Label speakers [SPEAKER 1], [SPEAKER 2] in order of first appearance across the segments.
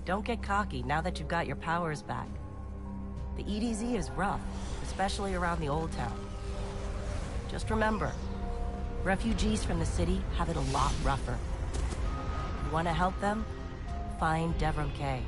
[SPEAKER 1] Don't get cocky now that you've got your powers back. The EDZ is rough, especially around the Old Town. Just remember, refugees from the city have it a lot rougher. If you want to help them, find Devrim Kay.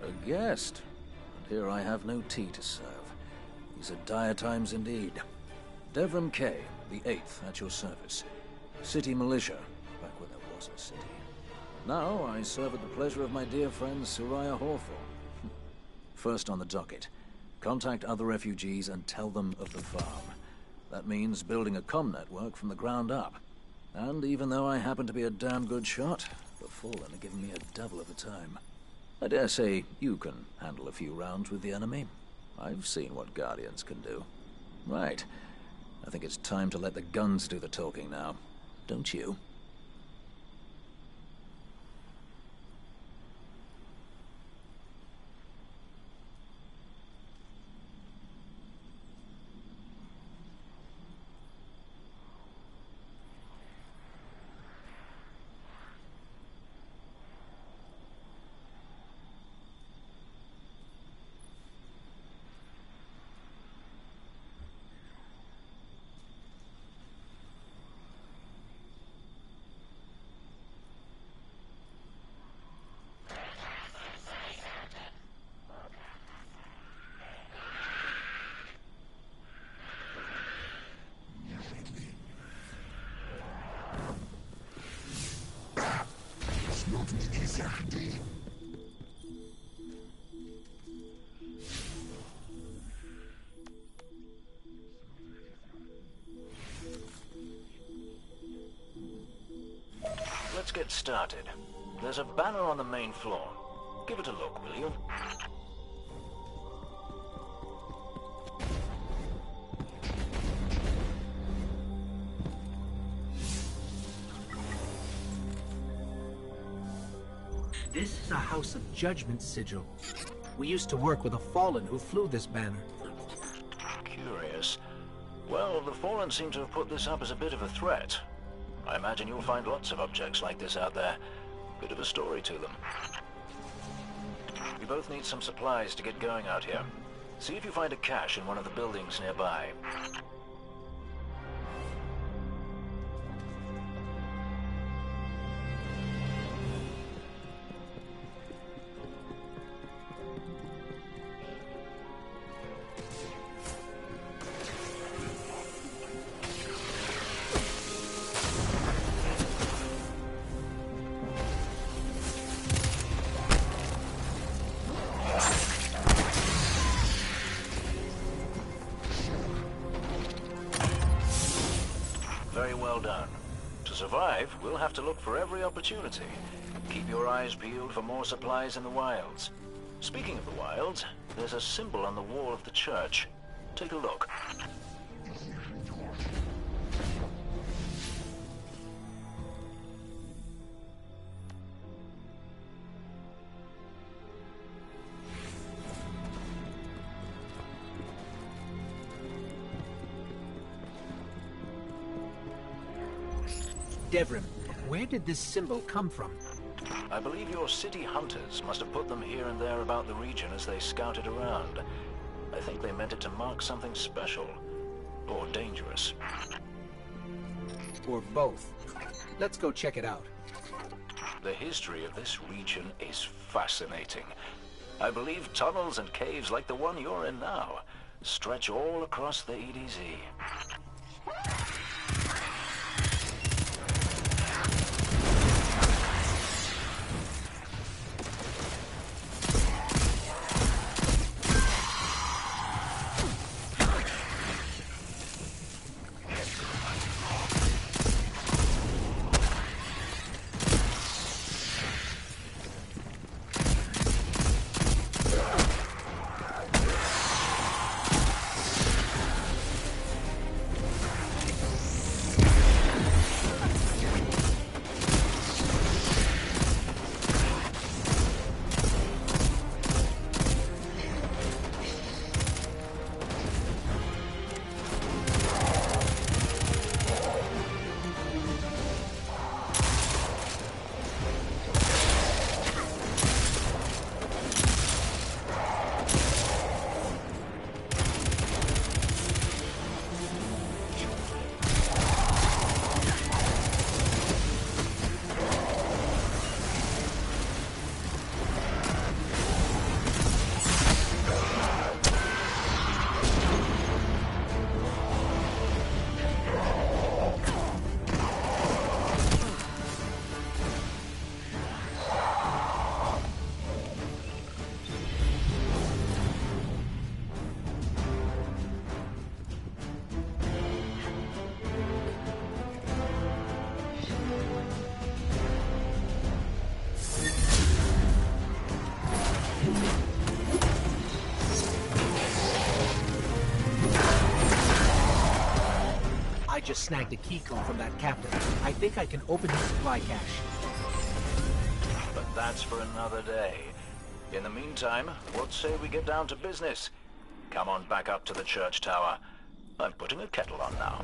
[SPEAKER 2] A guest, and here I have no tea to serve. These are dire times indeed. Devrim Kay, the 8th, at your service. City militia, back when there was a city. Now I serve at the pleasure of my dear friend Soraya Hawthorne. First on the docket, contact other refugees and tell them of the farm. That means building a comm network from the ground up. And even though I happen to be a damn good shot, the Fallen are giving me a devil of a time. I dare say you can handle a few rounds with the enemy. I've seen what Guardians can do. Right. I think it's time to let the guns do the talking now. Don't you? Let's get started. There's a banner on the main floor. Give it a look, will you?
[SPEAKER 3] This is a House of Judgment sigil. We used to work with a Fallen who flew this banner.
[SPEAKER 2] Curious. Well, the Fallen seem to have put this up as a bit of a threat. I imagine you'll find lots of objects like this out there. Bit of a story to them. We both need some supplies to get going out here. See if you find a cache in one of the buildings nearby. Very well done. To survive, we'll have to look for every opportunity. Keep your eyes peeled for more supplies in the wilds. Speaking of the wilds, there's a symbol on the wall of the church. Take a look.
[SPEAKER 3] Devrim, where did this symbol come from?
[SPEAKER 2] I believe your city hunters must have put them here and there about the region as they scouted around. I think they meant it to mark something special. Or dangerous.
[SPEAKER 3] Or both. Let's go check it out.
[SPEAKER 2] The history of this region is fascinating. I believe tunnels and caves like the one you're in now stretch all across the EDZ.
[SPEAKER 3] just snagged a key code from that captain. I think I can open his supply cache.
[SPEAKER 2] But that's for another day. In the meantime, what say we get down to business? Come on back up to the church tower. I'm putting a kettle on now.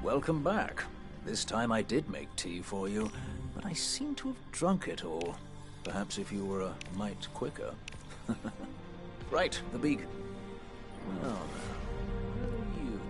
[SPEAKER 2] Welcome back. This time I did make tea for you, but I seem to have drunk it all. Perhaps if you were a mite quicker. Right, the beak. Well, now, where are you going?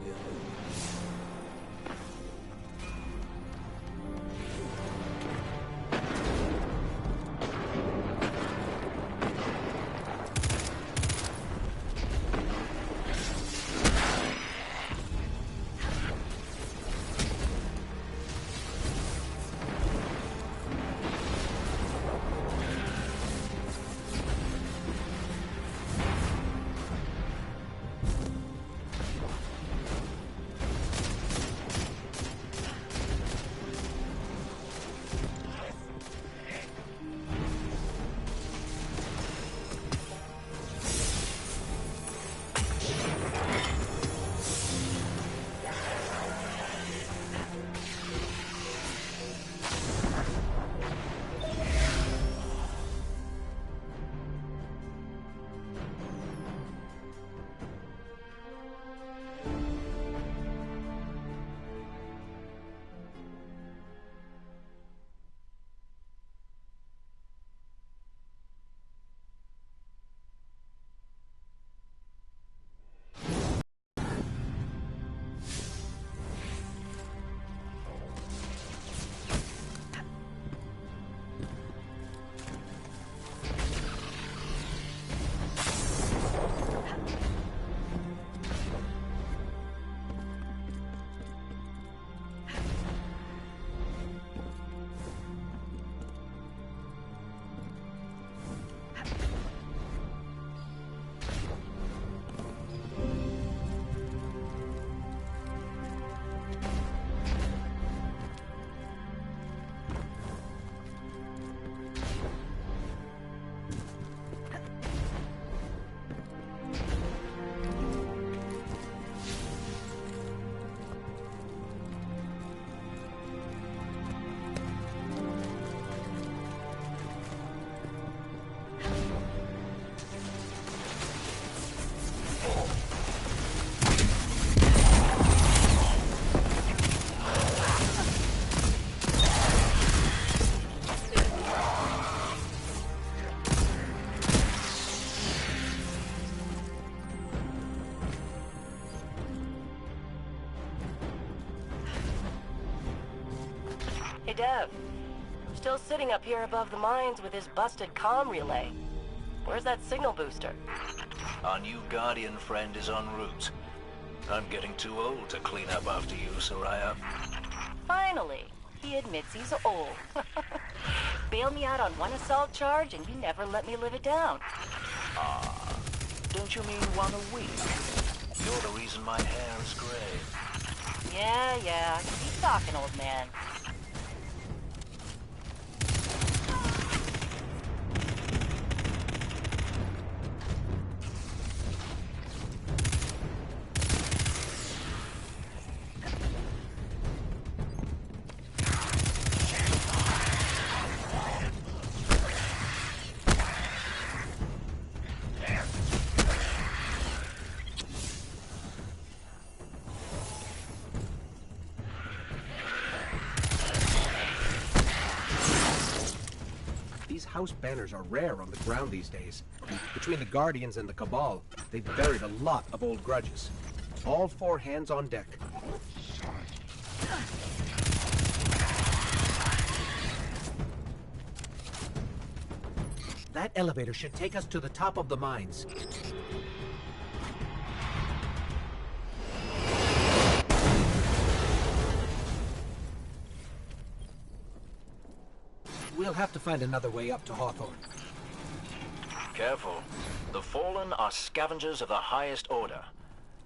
[SPEAKER 1] Hey, Dev. Still sitting up here above the mines with his busted comm relay. Where's that signal booster?
[SPEAKER 2] Our new Guardian friend is en route. I'm getting too old to clean up after you, Soraya.
[SPEAKER 1] Finally, he admits he's old. Bail me out on one assault charge and you never let me live it down.
[SPEAKER 2] Ah, don't you mean one a week? You're the reason my hair is gray.
[SPEAKER 1] Yeah. Keep talking, old man.
[SPEAKER 3] house banners are rare on the ground these days. Between the Guardians and the Cabal, they've buried a lot of old grudges. All 4 hands on deck. That elevator should take us to the top of the mines. We'll have to find another way up to Hawthorne.
[SPEAKER 2] Careful. The Fallen are scavengers of the highest order.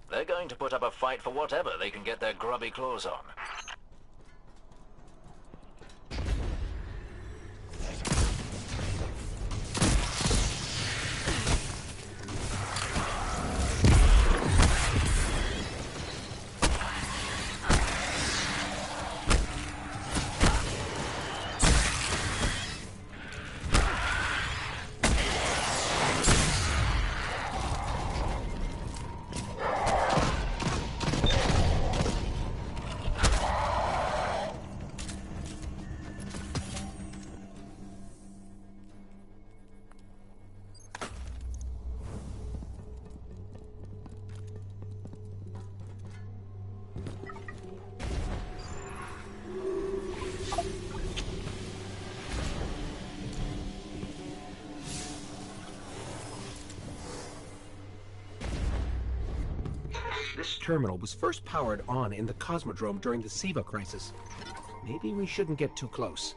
[SPEAKER 2] They're going to put up a fight for whatever they can get their grubby claws on.
[SPEAKER 3] This terminal was first powered on in the Cosmodrome during the Siva crisis. Maybe we shouldn't get too close.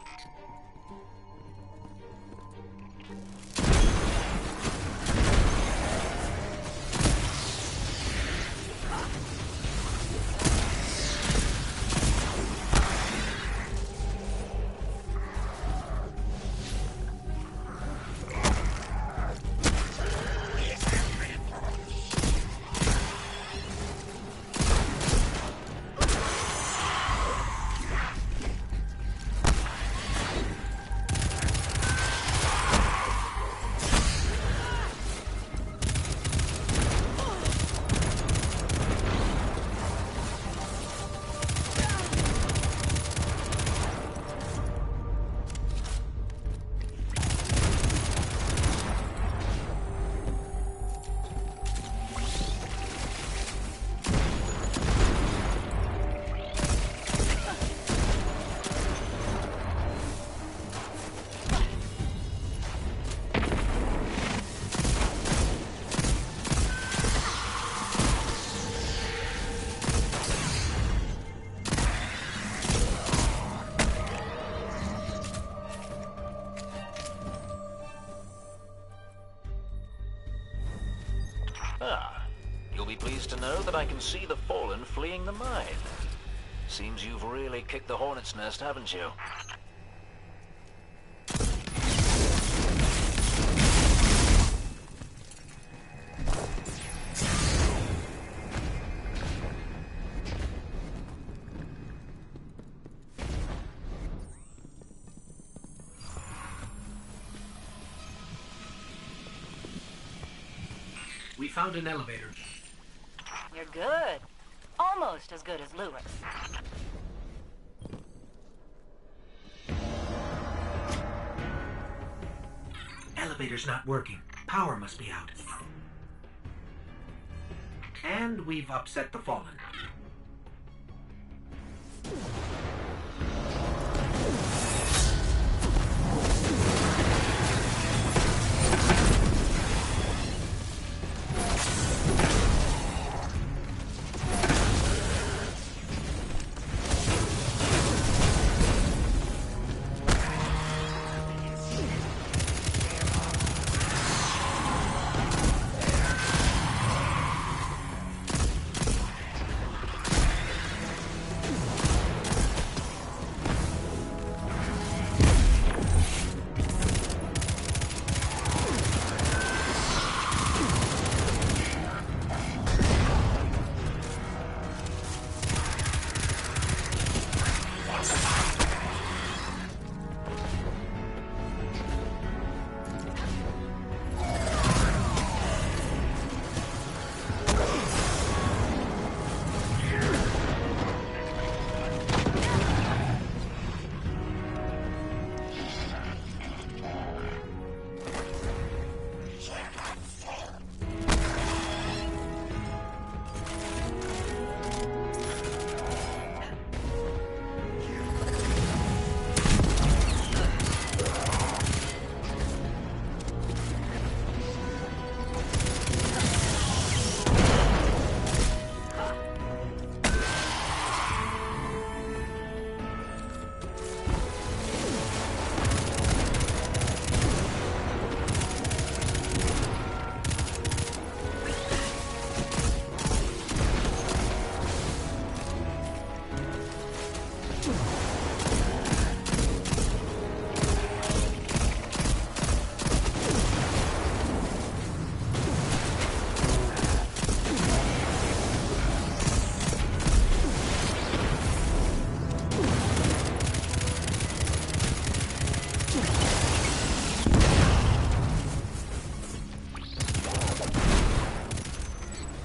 [SPEAKER 2] You'll be pleased to know that I can see the Fallen fleeing the mine. Seems you've really kicked the hornet's nest, haven't you?
[SPEAKER 3] We found an elevator.
[SPEAKER 1] You're good. Almost as good as Lewis.
[SPEAKER 3] Elevator's not working. Power must be out. And we've upset the Fallen.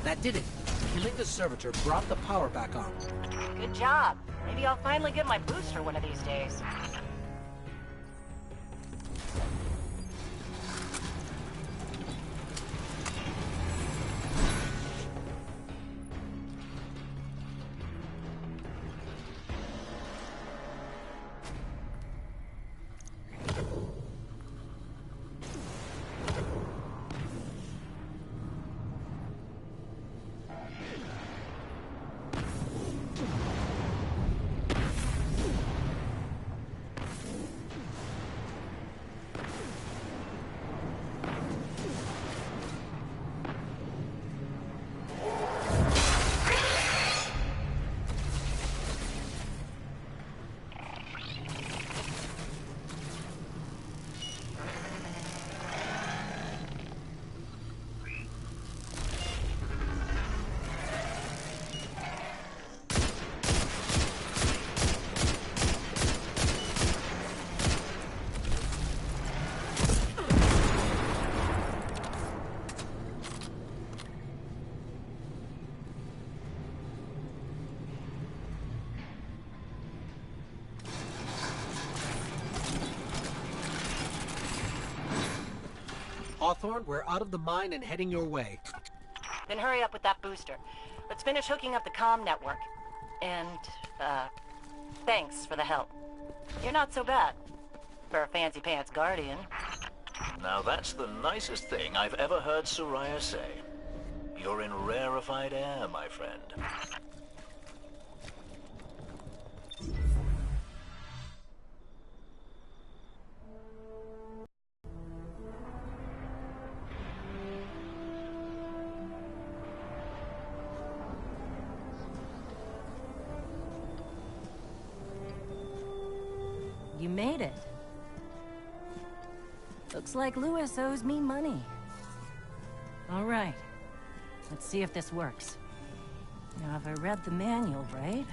[SPEAKER 3] That did it. Killing the servitor brought the power back on.
[SPEAKER 1] Good job. Maybe I'll finally get my booster one of these days.
[SPEAKER 3] Hawthorne, we're out of the mine and heading your way.
[SPEAKER 1] Then hurry up with that booster. Let's finish hooking up the comm network. And, thanks for the help. You're not so bad. For a fancy pants guardian.
[SPEAKER 2] Now that's the nicest thing I've ever heard Soraya say. You're in rarefied air, my friend.
[SPEAKER 1] You made it. Looks like Lewis owes me money. All right. Let's see if this works. Now, have I read the manual right?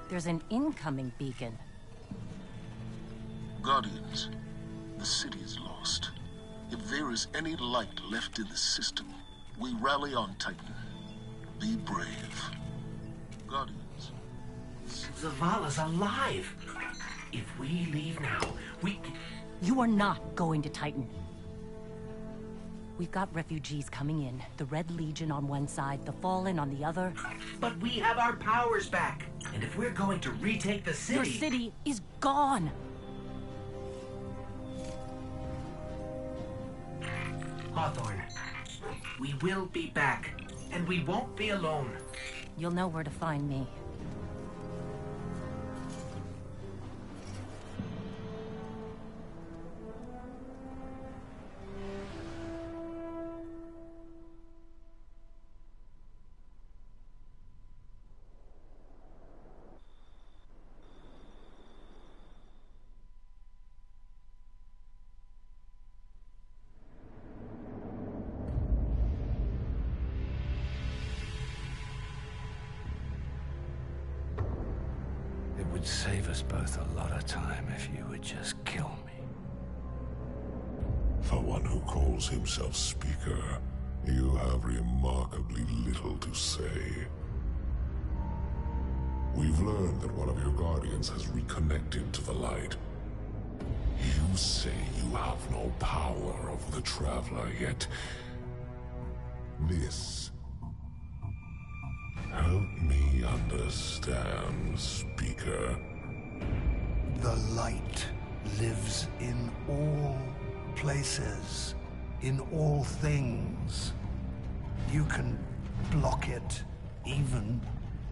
[SPEAKER 1] There's an incoming beacon.
[SPEAKER 4] Guardians, the city is lost. If there is any light left in the system, we rally on Titan. Be brave. Guardians.
[SPEAKER 3] Zavala's alive! If we leave now, we can...
[SPEAKER 1] You are not going to Titan. We've got refugees coming in. The Red Legion on one side, the Fallen on the other.
[SPEAKER 5] But we have our powers back. And if we're going to retake the city...
[SPEAKER 1] Your city is gone!
[SPEAKER 5] Hawthorne, we will be back. And we won't be alone.
[SPEAKER 1] You'll know where to find me.
[SPEAKER 6] It would save us both a lot of time if you would just kill me.
[SPEAKER 7] For one who calls himself Speaker, you have remarkably little to say. We've learned that one of your Guardians has reconnected to the light. You say you have no power over the Traveler, yet... This... Help me understand, Speaker.
[SPEAKER 6] The light lives in all places, in all things. You can block it, even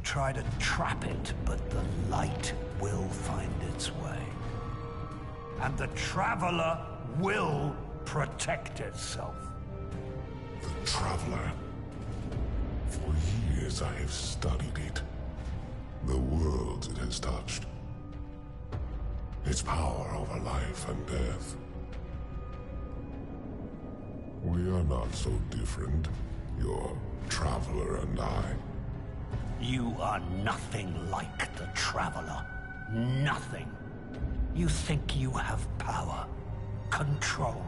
[SPEAKER 6] try to trap it, but the light will find its way. And the Traveler will protect itself.
[SPEAKER 7] The Traveler. For years I have studied it. The worlds it has touched. Its power over life and death. We are not so different, your Traveler and I.
[SPEAKER 6] You are nothing like the Traveler. Nothing. You think you have power, control.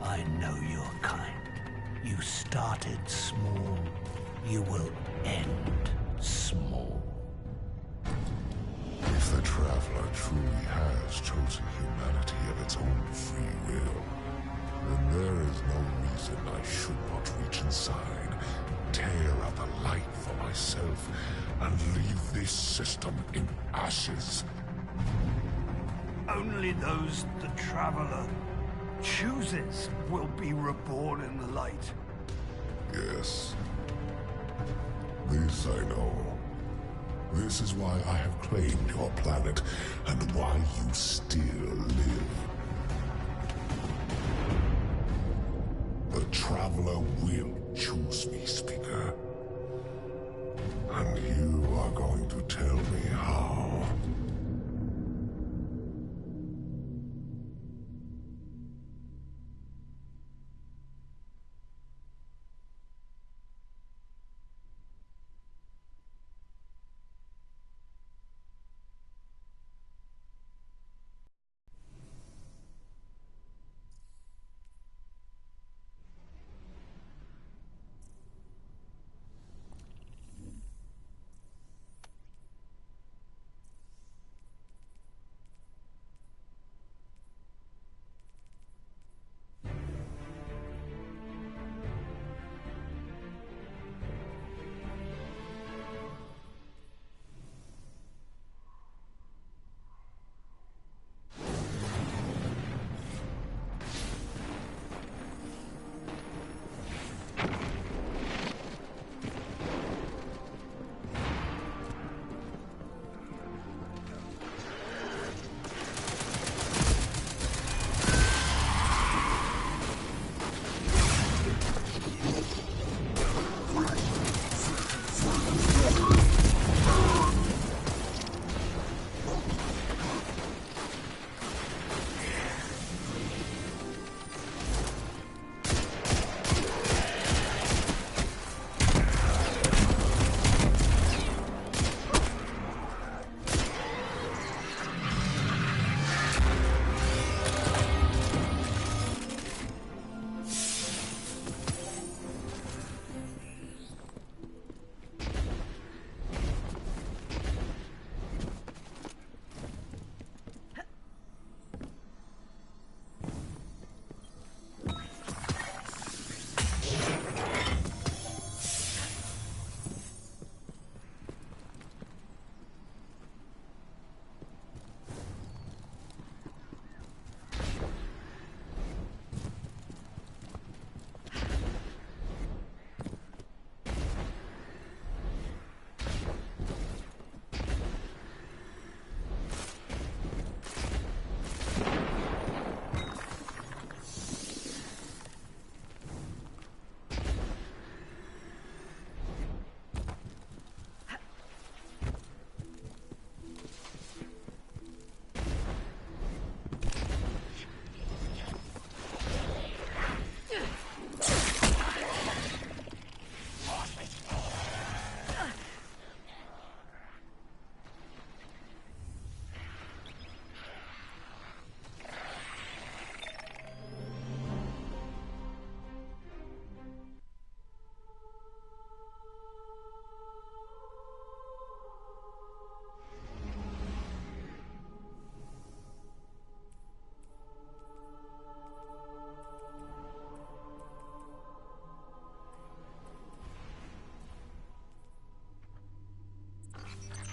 [SPEAKER 6] I know your kind. You started small. You will end small.
[SPEAKER 7] If the Traveler truly has chosen humanity of its own free will, then there is no reason I should not reach inside, tear out the light for myself, and leave this system in ashes.
[SPEAKER 6] Only those the Traveler chooses will be reborn in the light.
[SPEAKER 7] Yes. This I know. This is why I have claimed your planet, and why you still live. The Traveler will choose me, Speaker. And you are going to tell me how.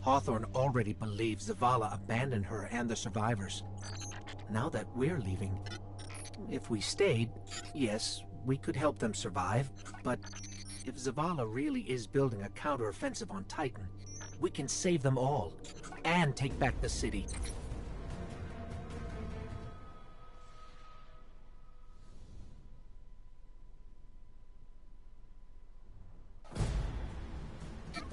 [SPEAKER 3] Hawthorne already believes Zavala abandoned her and the survivors. Now that we're leaving, if we stayed, yes, we could help them survive, but if Zavala really is building a counteroffensive on Titan, we can save them all, and take back the city.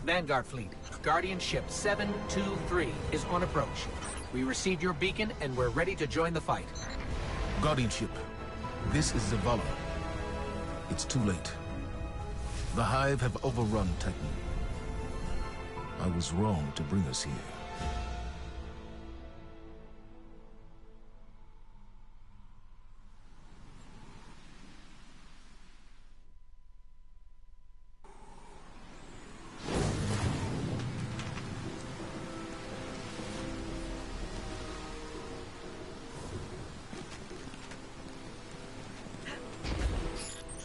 [SPEAKER 3] Vanguard Fleet, Guardian Ship 723 is on approach. We received your beacon and we're ready to join the fight.
[SPEAKER 4] Guardian Ship, this is Zavala. It's too late. The Hive have overrun Titan. I was wrong to bring us here.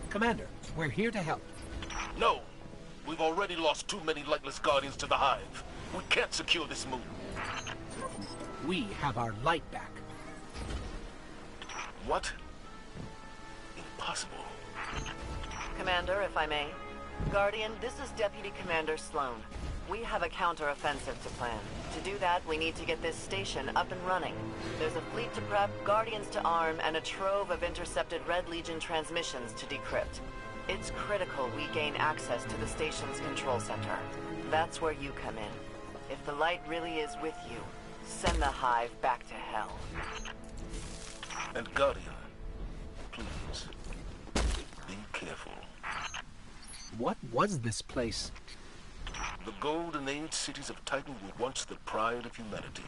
[SPEAKER 3] Commander, we're here to help.
[SPEAKER 4] No! We've already lost too many lightless Guardians to the Hive. We can't secure this moon.
[SPEAKER 3] We have our light back.
[SPEAKER 4] What? Impossible.
[SPEAKER 8] Commander, if I may. Guardian, this is Deputy Commander Sloan. We have a counter-offensive to plan. To do that, we need to get this station up and running. There's a fleet to prep, Guardians to arm, and a trove of intercepted Red Legion transmissions to decrypt. It's critical we gain access to the station's control center. That's where you come in. If the light really is with you, send the Hive back to hell.
[SPEAKER 4] And Guardian, please, be careful.
[SPEAKER 3] What was this place?
[SPEAKER 4] The Golden Age cities of Titan were once the pride of humanity.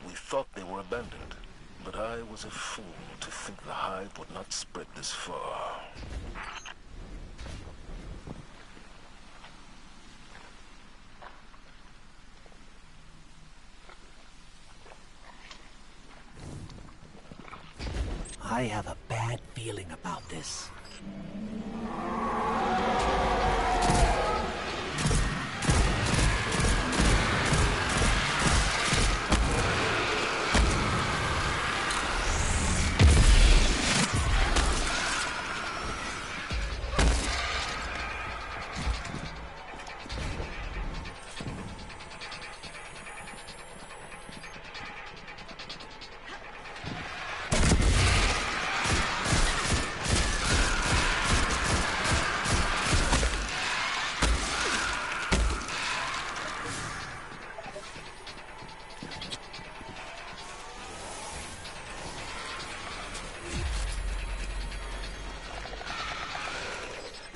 [SPEAKER 4] We thought they were abandoned, but I was a fool to think the Hive would not spread this far.
[SPEAKER 3] I have a bad feeling about this.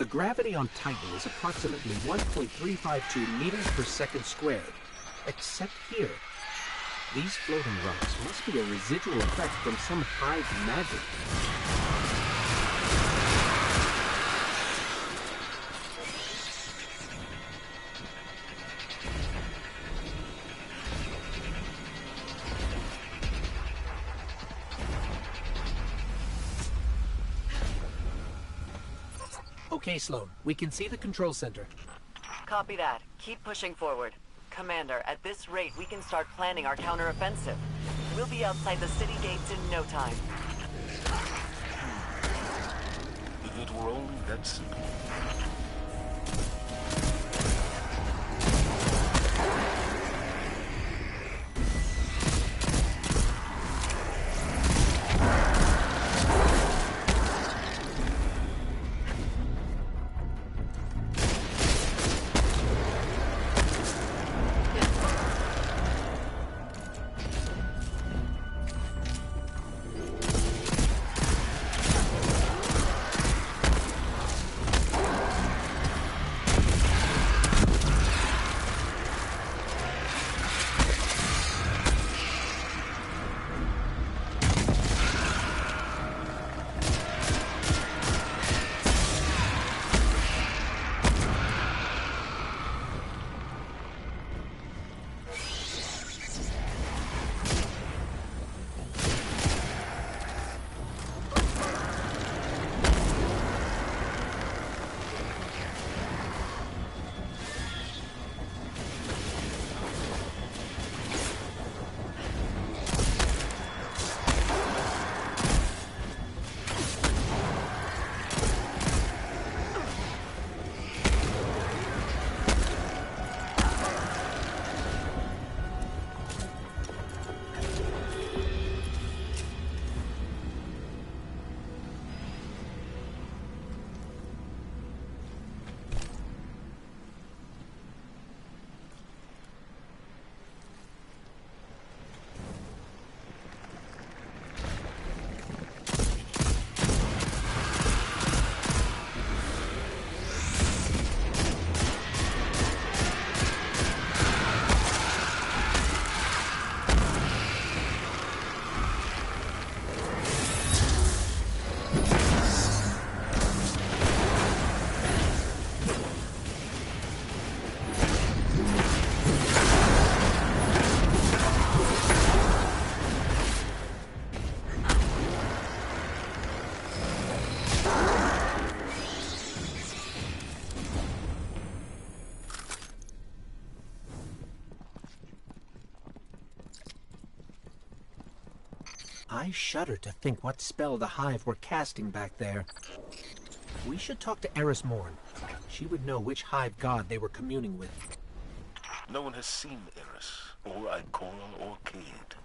[SPEAKER 3] The gravity on Titan is approximately 1.352 meters per second squared. Except here. These floating rocks must be a residual effect from some Hive magic. Okay, Sloan. We can see the control center.
[SPEAKER 8] Copy that. Keep pushing forward. Commander, at this rate, we can start planning our counteroffensive. We'll be outside the city gates in no time.
[SPEAKER 4] If it were only that simple.
[SPEAKER 3] I shudder to think what spell the Hive were casting back there. We should talk to Eris Morn. She would know which Hive god they were communing with.
[SPEAKER 4] No one has seen Eris, or Ikoral, or Cade,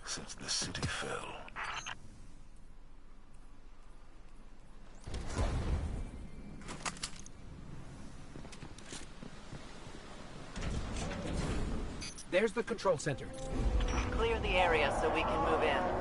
[SPEAKER 4] since the city fell.
[SPEAKER 3] There's the control center.
[SPEAKER 8] Clear the area so we can move in.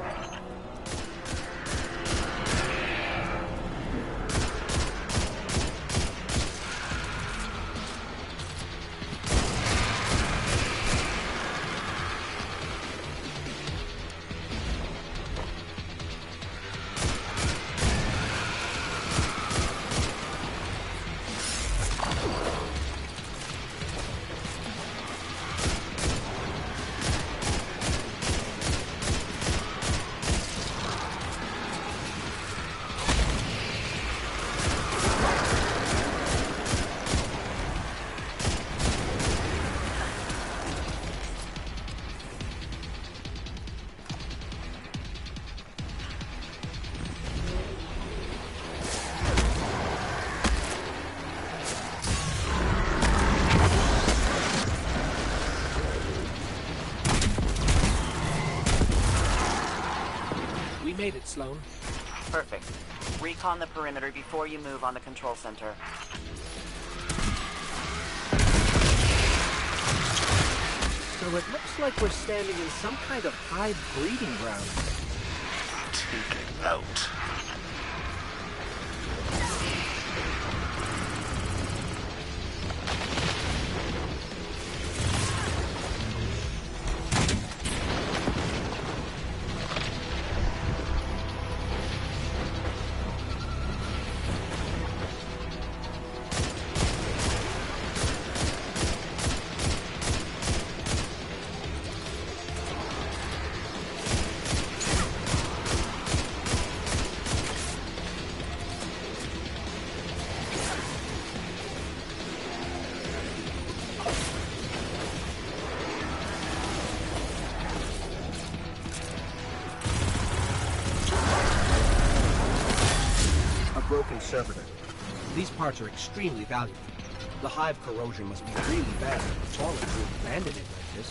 [SPEAKER 3] Made it, Sloan.
[SPEAKER 8] Perfect. Recon the perimeter before you move on the control center.
[SPEAKER 3] So it looks like we're standing in some kind of Hive breeding ground.
[SPEAKER 4] Take it out.
[SPEAKER 3] Broken servitor. These parts are extremely valuable. The Hive corrosion must be really bad. All of you abandoned it like this.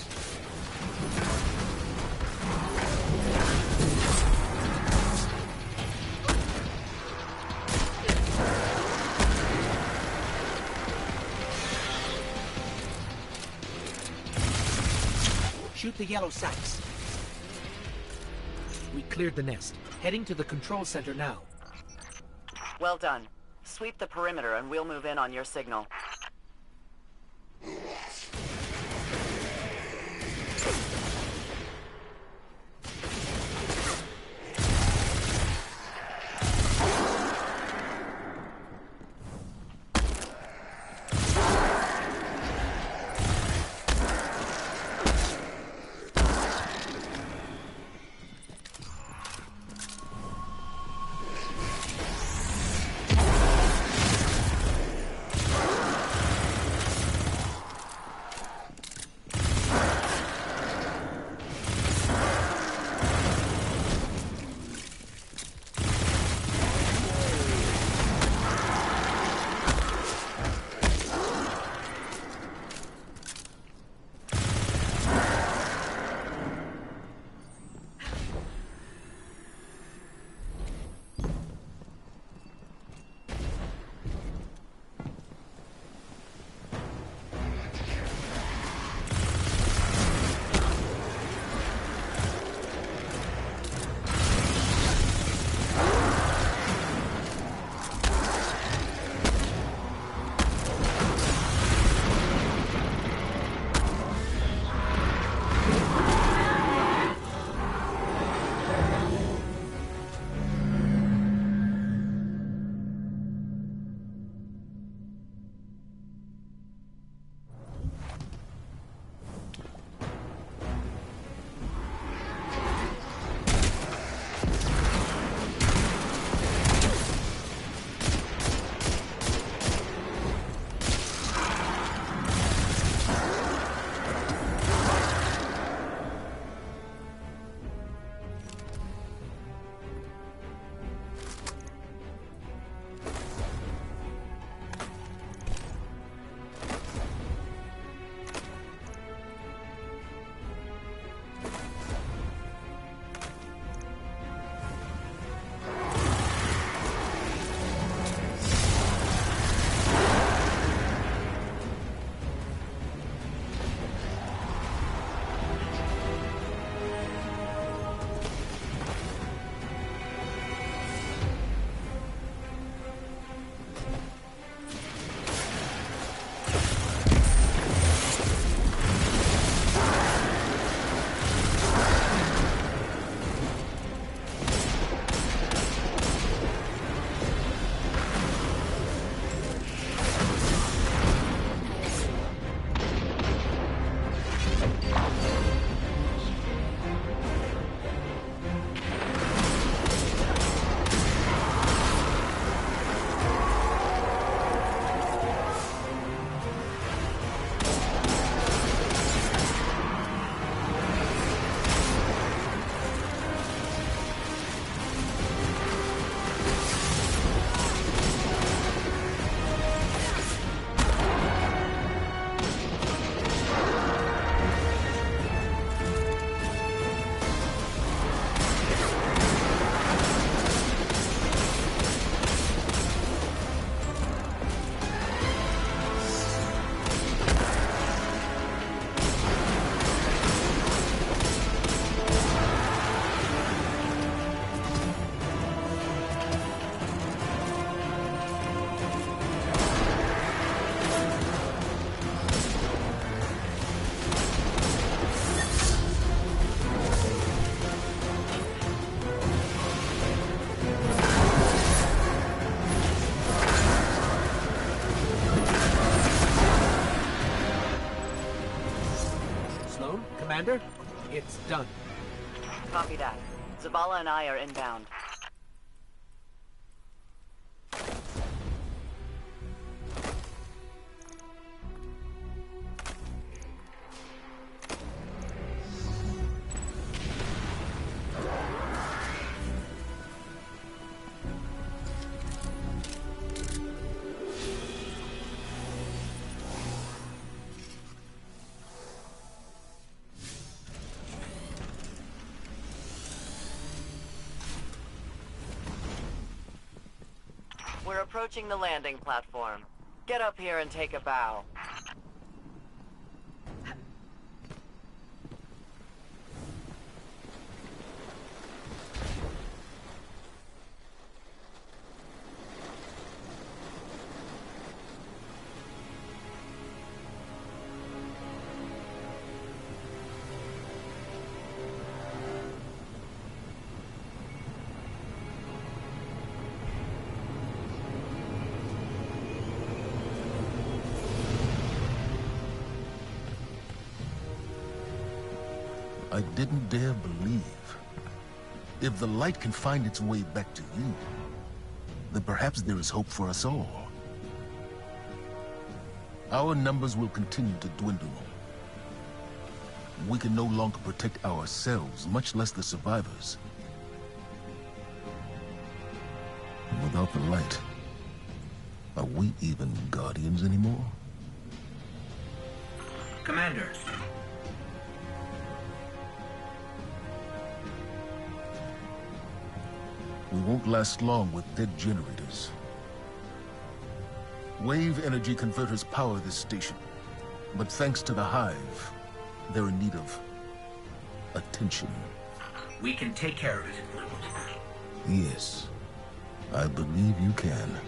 [SPEAKER 3] Shoot the yellow sacks. We cleared the nest. Heading to the control center now.
[SPEAKER 8] Well done. Sweep the perimeter and we'll move in on your signal.
[SPEAKER 3] Commander, it's done.
[SPEAKER 8] Copy that. Zavala and I are inbound. We're approaching the landing platform. Get up here and take a bow.
[SPEAKER 9] I didn't dare believe. If the light can find its way back to you, then perhaps there is hope for us all. Our numbers will continue to dwindle. We can no longer protect ourselves, much less the survivors. Without the light, are we even Guardians anymore?
[SPEAKER 5] Commander.
[SPEAKER 9] We won't last long with dead generators. Wave energy converters power this station, but thanks to the Hive, they're in need of attention.
[SPEAKER 5] We can take care of it.
[SPEAKER 9] Yes, I believe you can.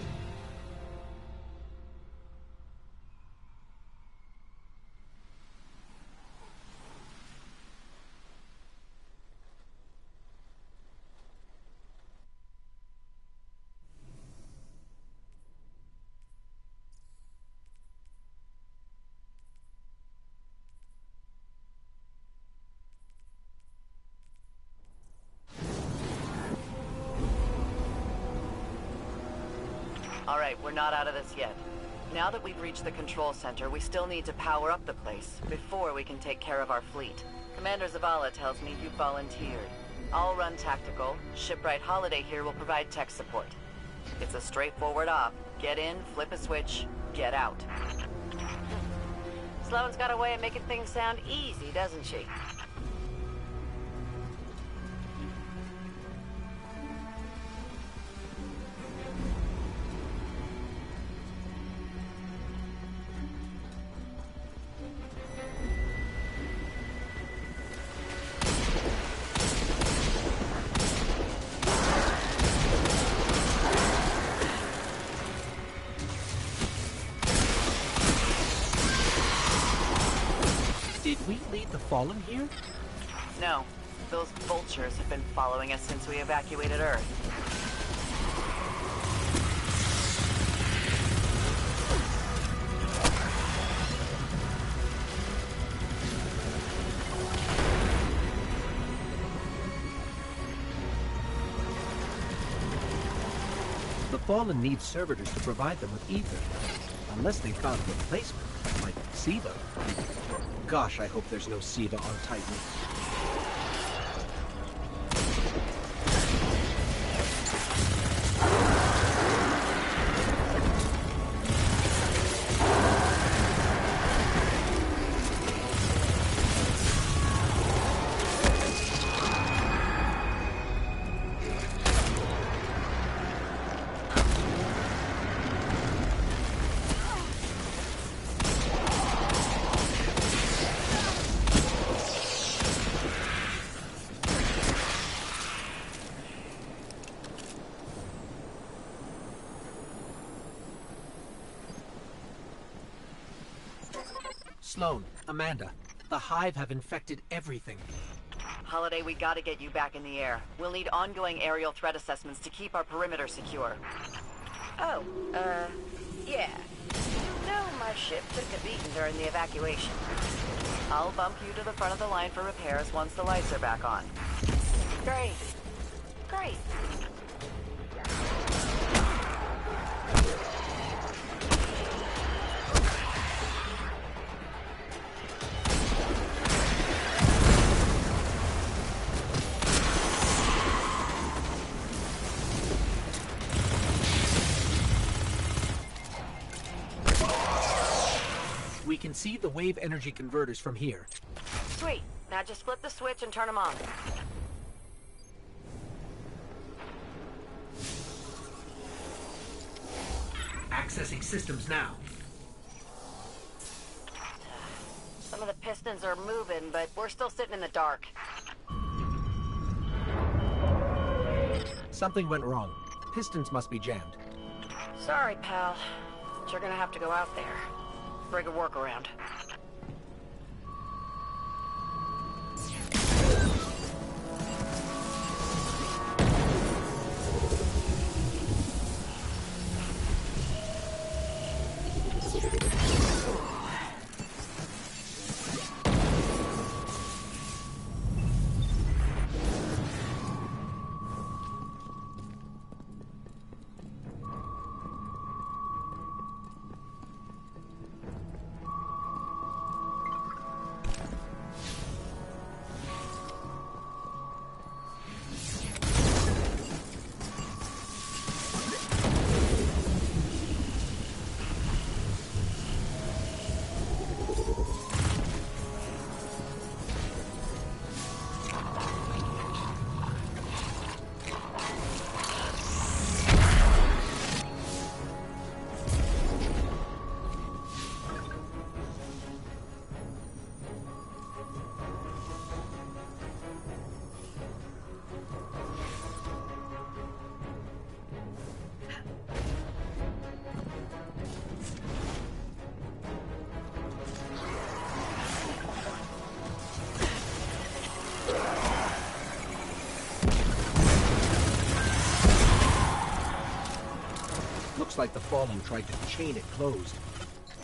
[SPEAKER 8] Alright, we're not out of this yet. Now that we've reached the control center, we still need to power up the place before we can take care of our fleet. Commander Zavala tells me you volunteered. I'll run tactical. Shipwright Holiday here will provide tech support. It's a straightforward op. Get in, flip a switch, get out. Sloane's got a way of making things sound easy, doesn't she?
[SPEAKER 3] Did we lead the Fallen here?
[SPEAKER 8] No. Those vultures have been following us since we evacuated Earth.
[SPEAKER 3] The Fallen need servitors to provide them with ether. Unless they've found a replacement, like Siva. Gosh, I hope there's no Siva on Titan. Sloane, Amanda, the Hive have infected everything.
[SPEAKER 8] Holiday, we gotta get you back in the air. We'll need ongoing aerial threat assessments to keep our perimeter secure.
[SPEAKER 1] Oh, yeah. You know my ship took a beating during the evacuation.
[SPEAKER 8] I'll bump you to the front of the line for repairs once the lights are back on. Great. Great.
[SPEAKER 3] We can see the wave energy converters from here.
[SPEAKER 8] Sweet. Now just flip the switch and turn them on.
[SPEAKER 5] Accessing systems now.
[SPEAKER 8] Some of the pistons are moving, but we're still sitting in the dark.
[SPEAKER 3] Something went wrong. Pistons must be jammed.
[SPEAKER 8] Sorry, pal. But you're gonna have to go out there. Bring a workaround.
[SPEAKER 3] Looks like the Fallen tried to chain it closed.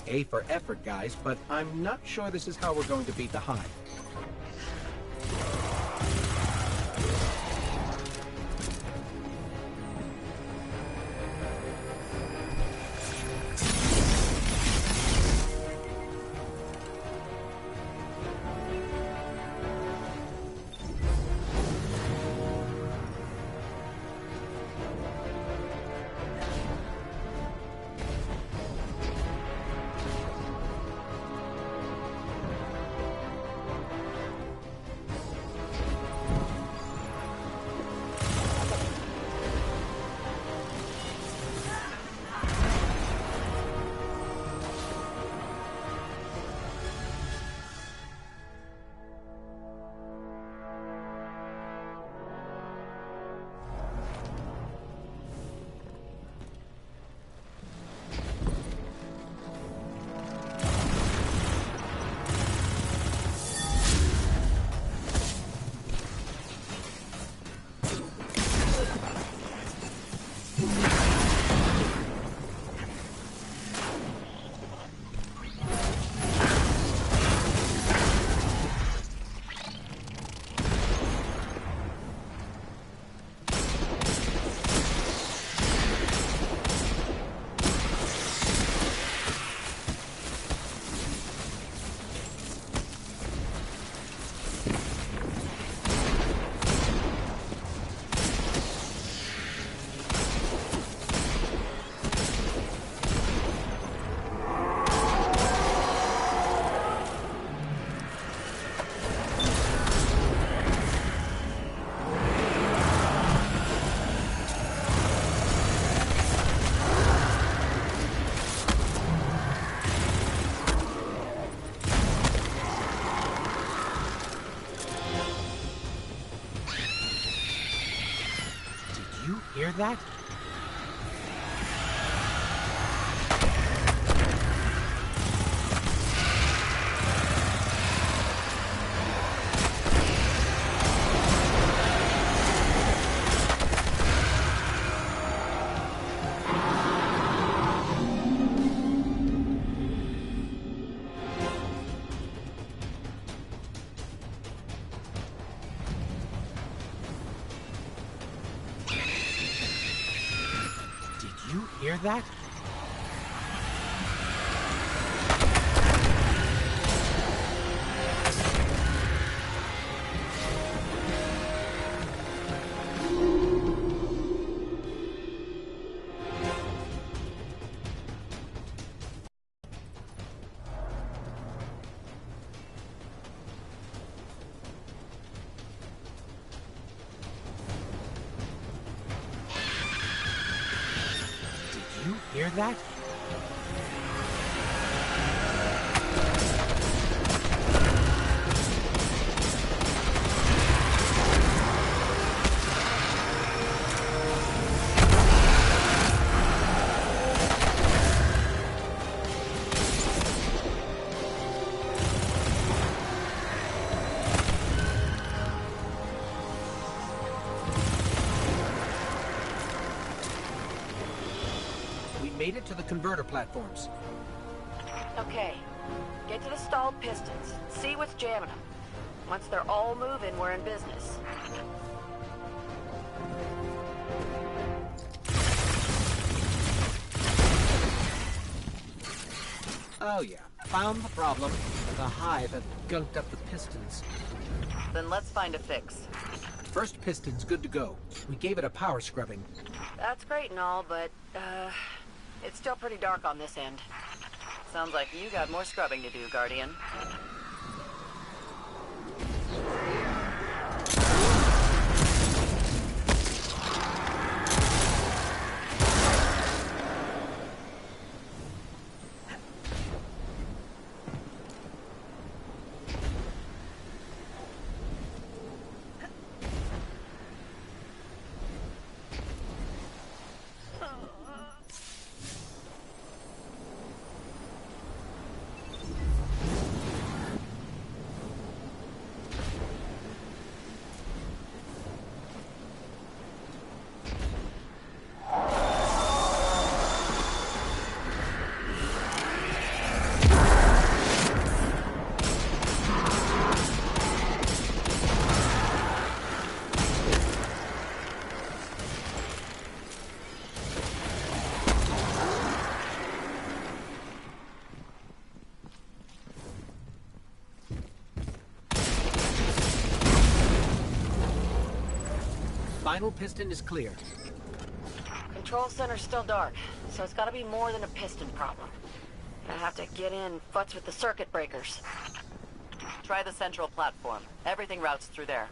[SPEAKER 3] A for effort, guys, but I'm not sure this is how we're going to beat the Hive. Hear that? you hear that? Did you hear that? We made it to the converter platforms.
[SPEAKER 8] Okay. Get to the stalled pistons. See what's jamming them. Once they're all moving, we're in business.
[SPEAKER 3] Oh yeah, found the problem. The hive had gunked up the pistons.
[SPEAKER 8] Then let's find a fix.
[SPEAKER 3] First piston's good to go. We gave it a power scrubbing.
[SPEAKER 8] That's great and all, but, it's still pretty dark on this end. Sounds like you got more scrubbing to do, Guardian.
[SPEAKER 3] Final piston is clear.
[SPEAKER 8] Control center's still dark, so it's gotta be more than a piston problem. I have to get in, futz with the circuit breakers. Try the central platform. Everything routes through there.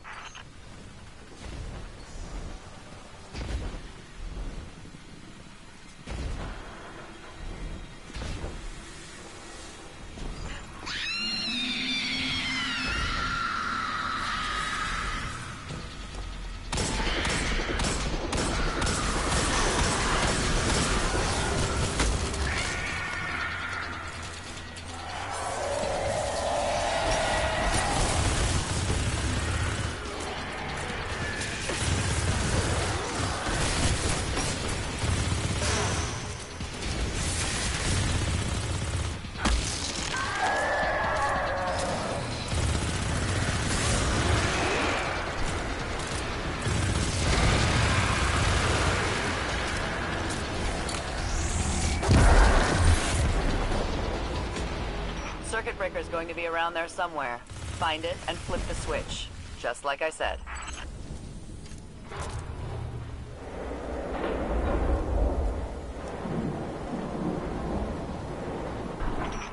[SPEAKER 8] Circuit breaker's going to be around there somewhere. Find it and flip the switch. Just like I said.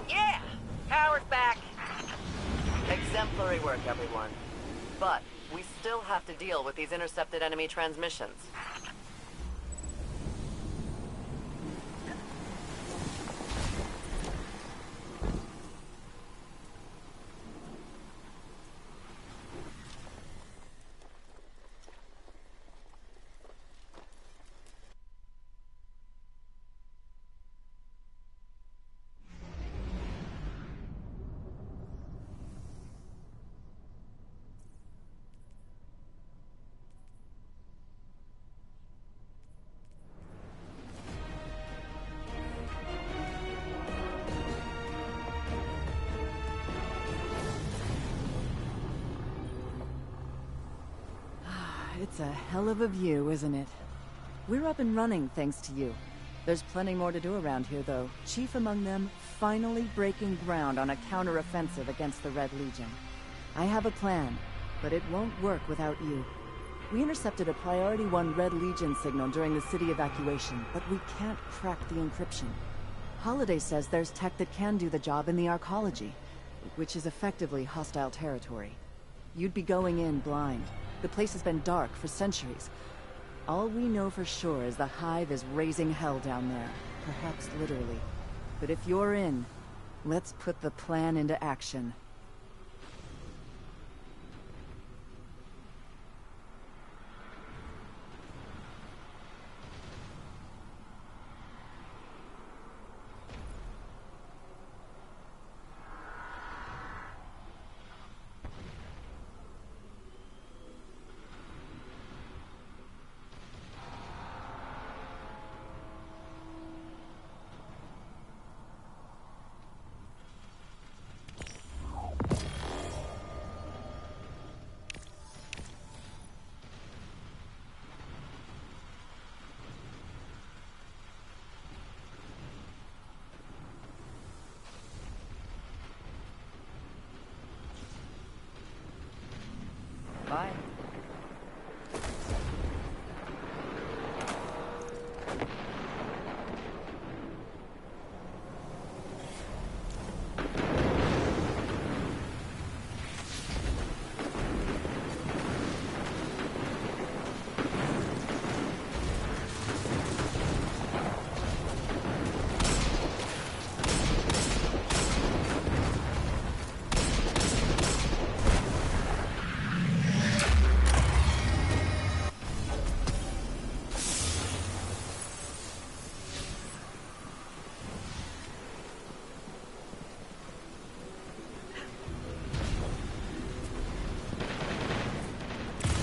[SPEAKER 8] Yeah! Power's back! Exemplary work, everyone. But we still have to deal with these intercepted enemy transmissions.
[SPEAKER 10] It's a hell of a view, isn't it? We're up and running thanks to you.
[SPEAKER 8] There's plenty more to do around here, though. Chief among them, finally breaking ground on a counter-offensive against the Red Legion. I have a plan, but it won't work without you. We intercepted a Priority 1 Red Legion signal during the city evacuation, but we can't crack the encryption. Holiday says there's tech that can do the job in the Arcology, which is effectively hostile territory. You'd be going in blind. The place has been dark for centuries. All we know for sure is the Hive is raising hell down there, perhaps literally. But if you're in, let's put the plan into action. Bye.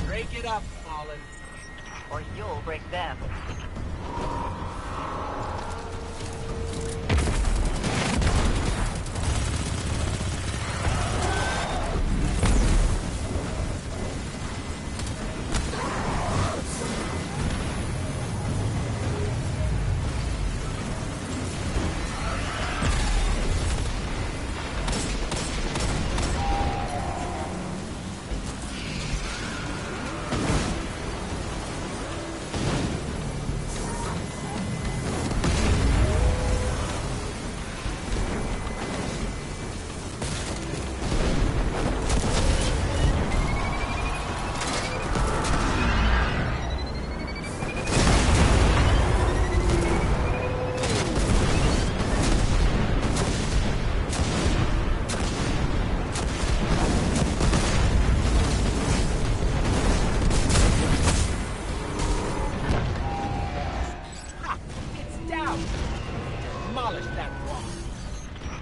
[SPEAKER 3] Break it up, Fallen.
[SPEAKER 8] Or you'll break them.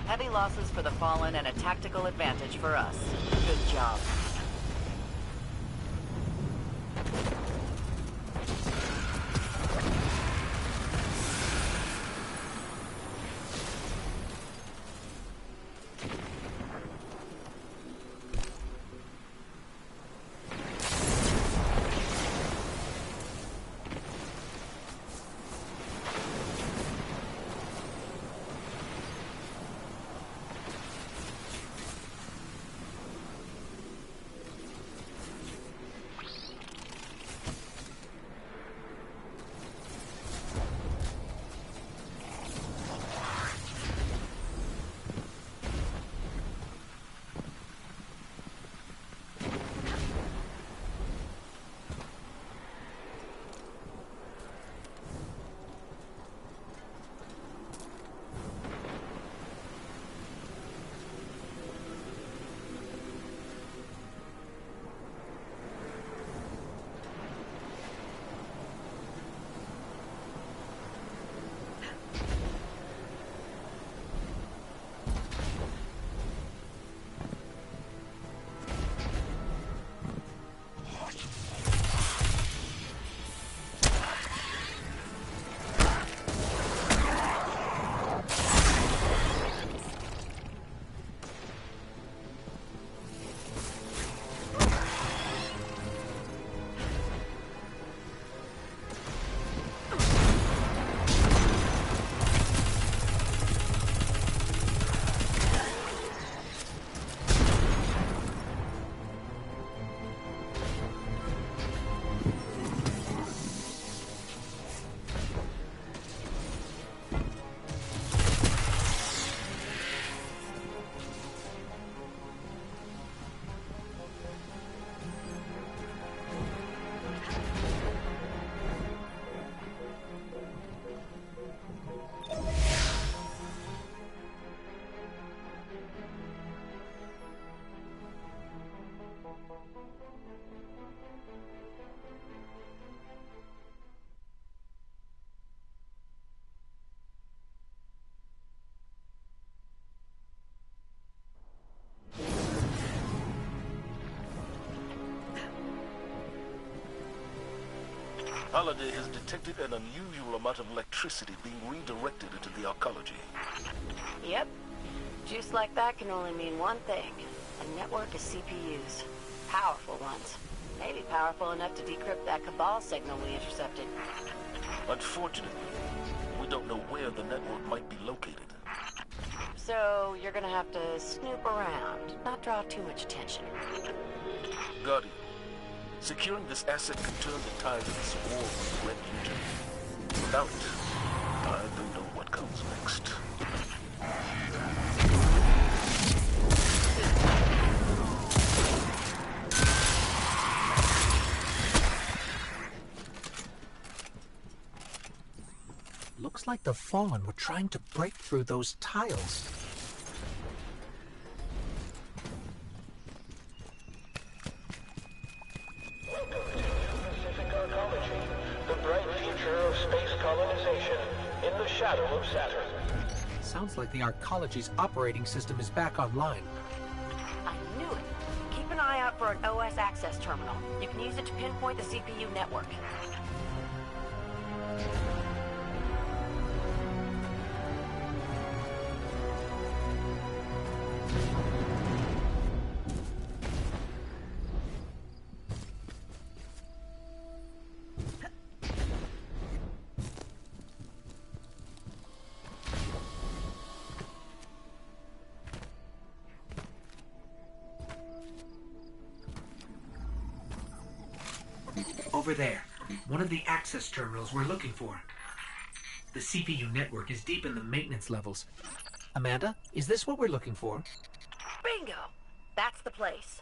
[SPEAKER 8] Heavy losses for the Fallen and a tactical advantage for us. Good job.
[SPEAKER 4] Halliday has detected an unusual amount of electricity being redirected into the arcology.
[SPEAKER 8] Yep. Juice like that can only mean one thing. A network of CPUs. Powerful ones. Maybe powerful enough to decrypt that Cabal signal we intercepted.
[SPEAKER 4] Unfortunately, we don't know where the network might be located.
[SPEAKER 8] So you're gonna have to snoop around, not draw too much attention.
[SPEAKER 4] Guardian, securing this asset can turn the tide of this war with the Red Legion. Without it, I don't know what comes next.
[SPEAKER 3] Looks like the Fallen were trying to break through those tiles.
[SPEAKER 10] Welcome to New Pacific Arcology, the bright future of space colonization in the shadow of Saturn.
[SPEAKER 3] Sounds like the Arcology's operating system is back online.
[SPEAKER 8] I knew it. Keep an eye out for an OS access terminal. You can use it to pinpoint the CPU network.
[SPEAKER 5] Over there. One of the access terminals we're looking for. The CPU network is deep in the maintenance levels.
[SPEAKER 3] Amanda, is this what we're looking for?
[SPEAKER 8] Bingo! That's the place.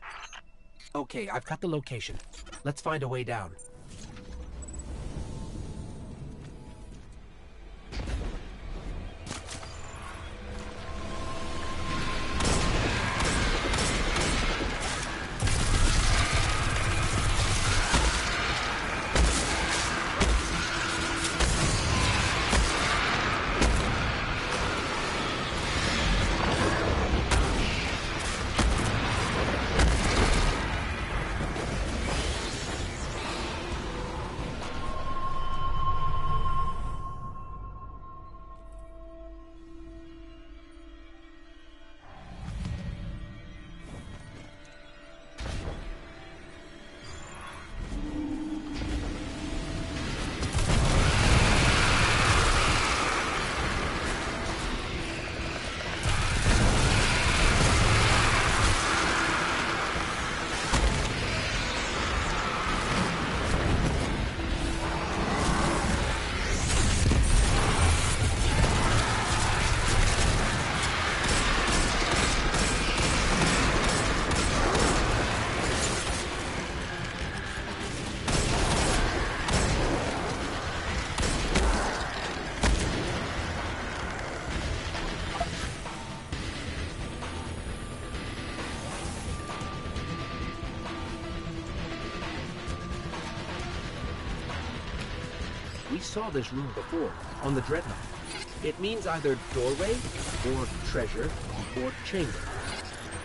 [SPEAKER 3] Okay, I've got the location. Let's find a way down. We saw this room before, on the Dreadnought. It means either doorway, or treasure, or chamber.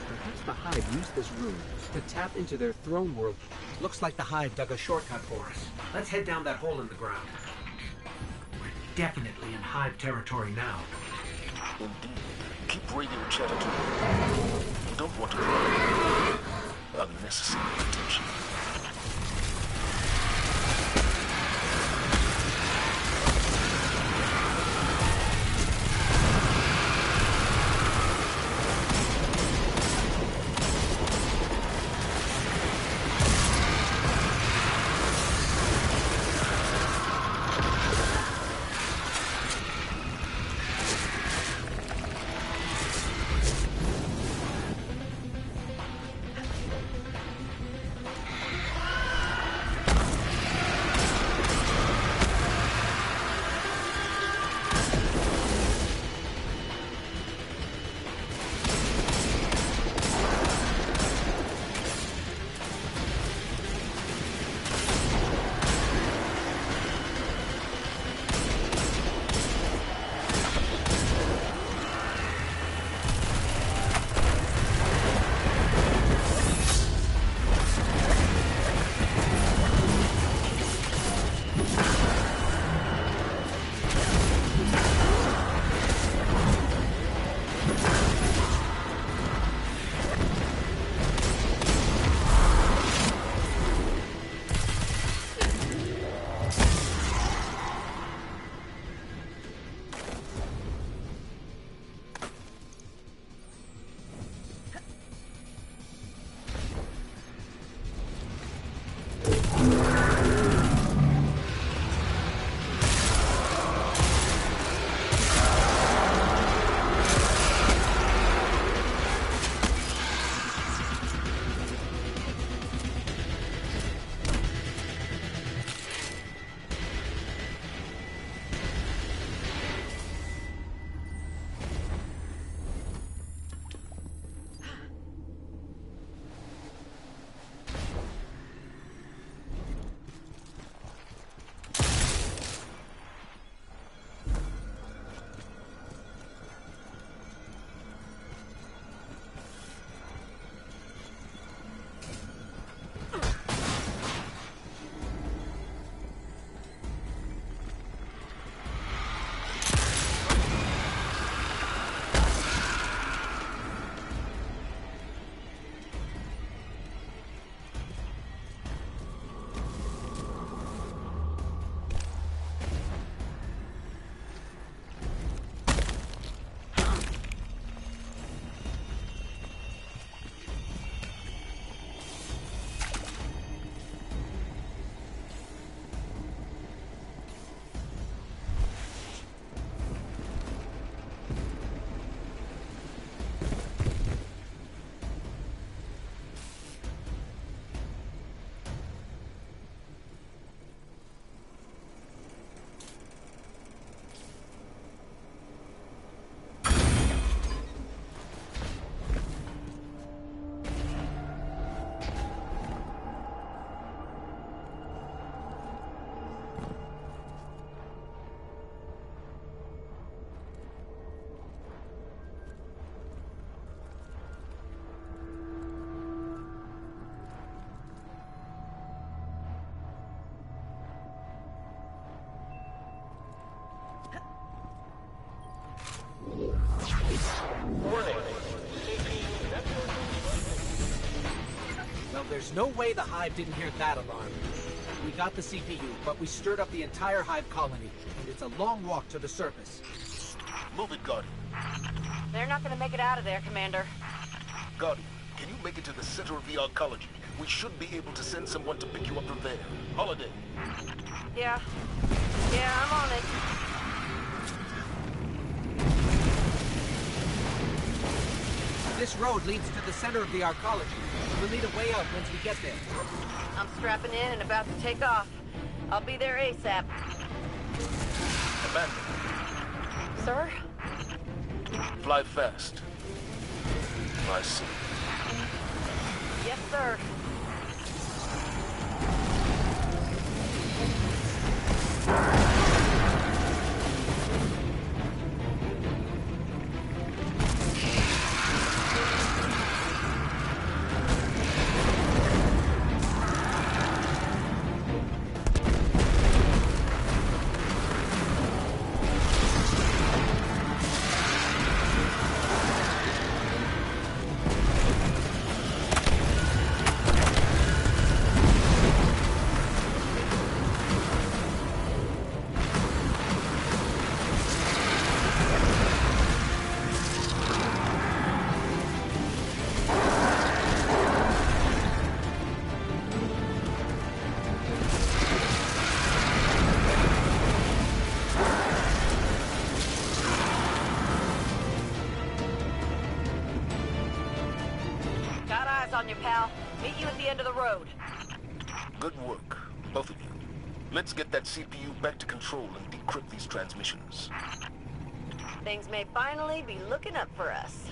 [SPEAKER 3] Perhaps the Hive used this room to tap into their throne world. Looks like the Hive dug a shortcut for us.
[SPEAKER 5] Let's head down that hole in the ground. We're definitely in Hive territory now.
[SPEAKER 4] Indeed. Keep radio chatter to me. You don't want to draw unnecessary attention.
[SPEAKER 3] There's no way the Hive didn't hear that alarm. We got the CPU, but we stirred up the entire Hive colony, and it's a long walk to the surface.
[SPEAKER 4] Move it, Guardian.
[SPEAKER 8] They're not gonna make it out of there, Commander.
[SPEAKER 4] Guardian, can you make it to the center of the arcology? We should be able to send someone to pick you up from there. Holiday.
[SPEAKER 8] Yeah, I'm on it.
[SPEAKER 3] This road leads to the center of the arcology. We'll need a way out once we get there.
[SPEAKER 8] I'm strapping in and about to take off. I'll be there ASAP.
[SPEAKER 4] Commander,
[SPEAKER 8] Sir?
[SPEAKER 4] fly fast. Fly safe.
[SPEAKER 8] Yes, sir. On you, pal. Meet you at the end of the road.
[SPEAKER 4] Good work, both of you. Let's get that CPU back to control and decrypt these transmissions.
[SPEAKER 8] Things may finally be looking up for us.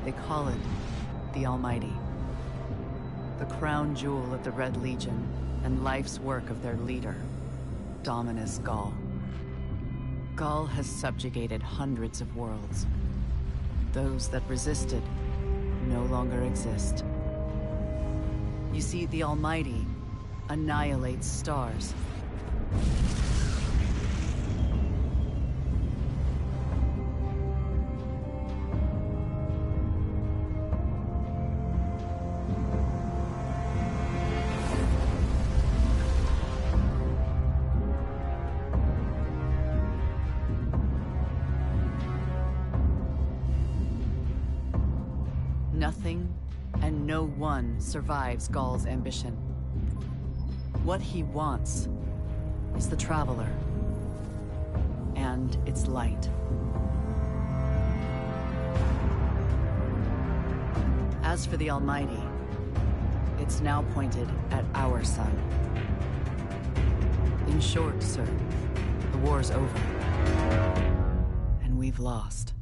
[SPEAKER 11] They call it the Almighty. The crown jewel of the Red Legion and life's work of their leader, Dominus Gaul. Gaul has subjugated hundreds of worlds. Those that resisted no longer exist. You see, the Almighty annihilates stars. Nothing and no one survives Gaul's ambition. What he wants is the Traveler and its light. As for the Almighty, it's now pointed at our sun. In short, sir, the war's over, and we've lost.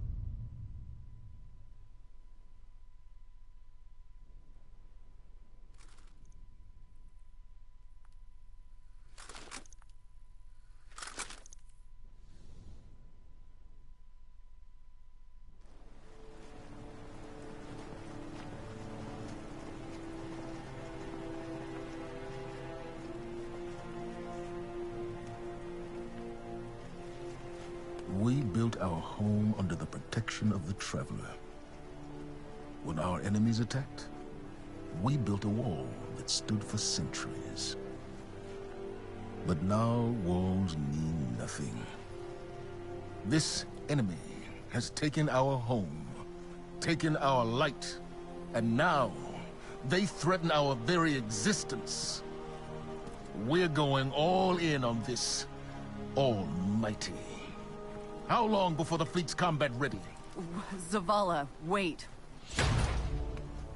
[SPEAKER 9] We built our home under the protection of the Traveler. When our enemies attacked, we built a wall that stood for centuries. But now walls mean nothing. This enemy has taken our home, taken our light, and now they threaten our very existence. We're going all in on this almighty. How long before the fleet's combat ready?
[SPEAKER 11] Zavala, wait.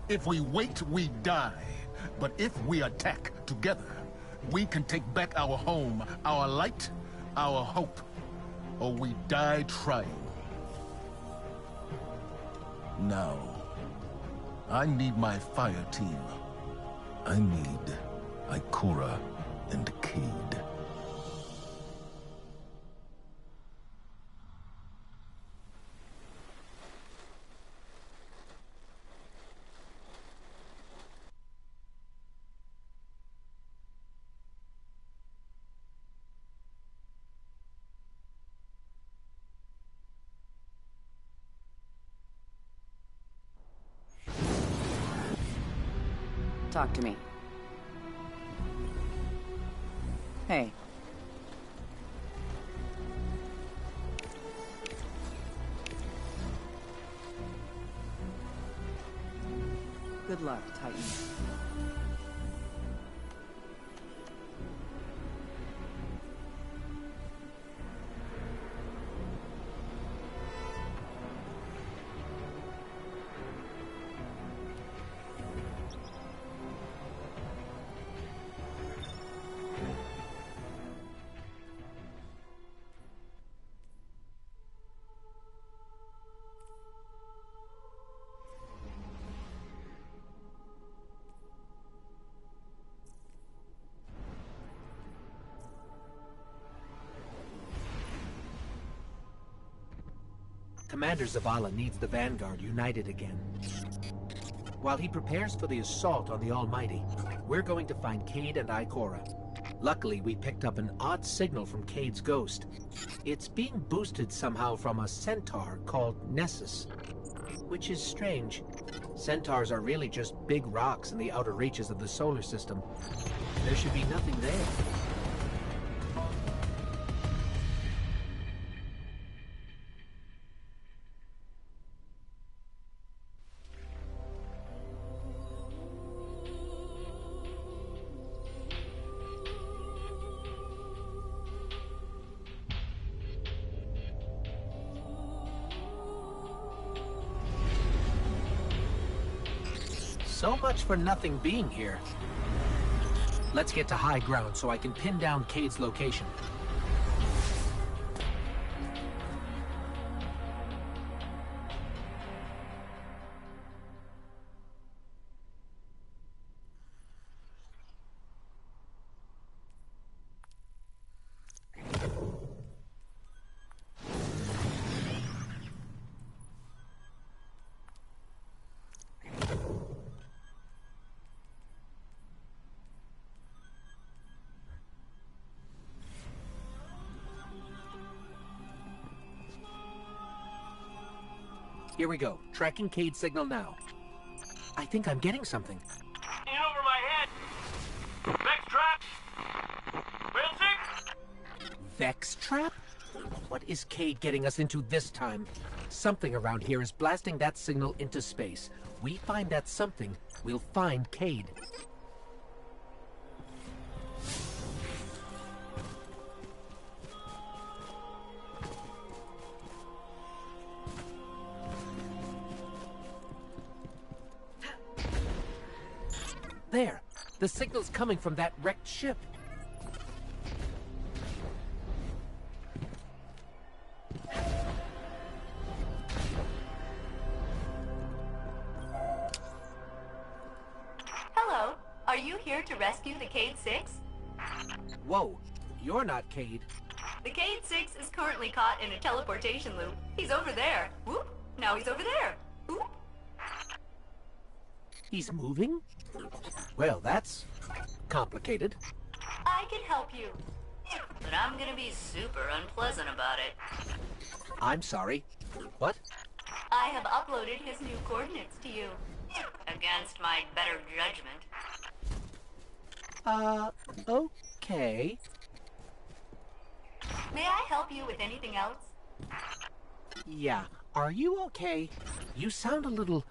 [SPEAKER 9] If we wait, we die. But if we attack together, we can take back our home, our light, our hope. Or we die trying. Now, I need my fire team. I need Ikora and Cade.
[SPEAKER 11] Talk to me. Hey. Good luck, Titan.
[SPEAKER 3] Commander Zavala needs the Vanguard united again. While he prepares for the assault on the Almighty, we're going to find Cade and Ikora. Luckily, we picked up an odd signal from Cade's ghost. It's being boosted somehow from a centaur called Nessus, which is strange. Centaurs are really just big rocks in the outer reaches of the solar system. There should be nothing there. So much for nothing being here. Let's get to high ground so I can pin down Cade's location. Here we go. Tracking Cade's signal now. I think I'm getting something.
[SPEAKER 10] In over my head. Vex trap. Wilson?
[SPEAKER 3] Vex trap? What is Cade getting us into this time? Something around here is blasting that signal into space. We find that something, we'll find Cade. There! The signal's coming from that wrecked ship.
[SPEAKER 12] Hello. Are you here to rescue the Cade 6?
[SPEAKER 3] Whoa, you're not Cade.
[SPEAKER 12] The Cade 6 is currently caught in a teleportation loop. He's over there. Whoop! Now he's over there. Whoop!
[SPEAKER 3] He's moving? Well, that's complicated.
[SPEAKER 12] I can help you. But I'm gonna be super unpleasant about it.
[SPEAKER 3] I'm sorry. What?
[SPEAKER 12] I have uploaded his new coordinates to you. Against my better judgment.
[SPEAKER 3] Okay.
[SPEAKER 12] May I help you with anything else?
[SPEAKER 3] Yeah. Are you okay? you sound a little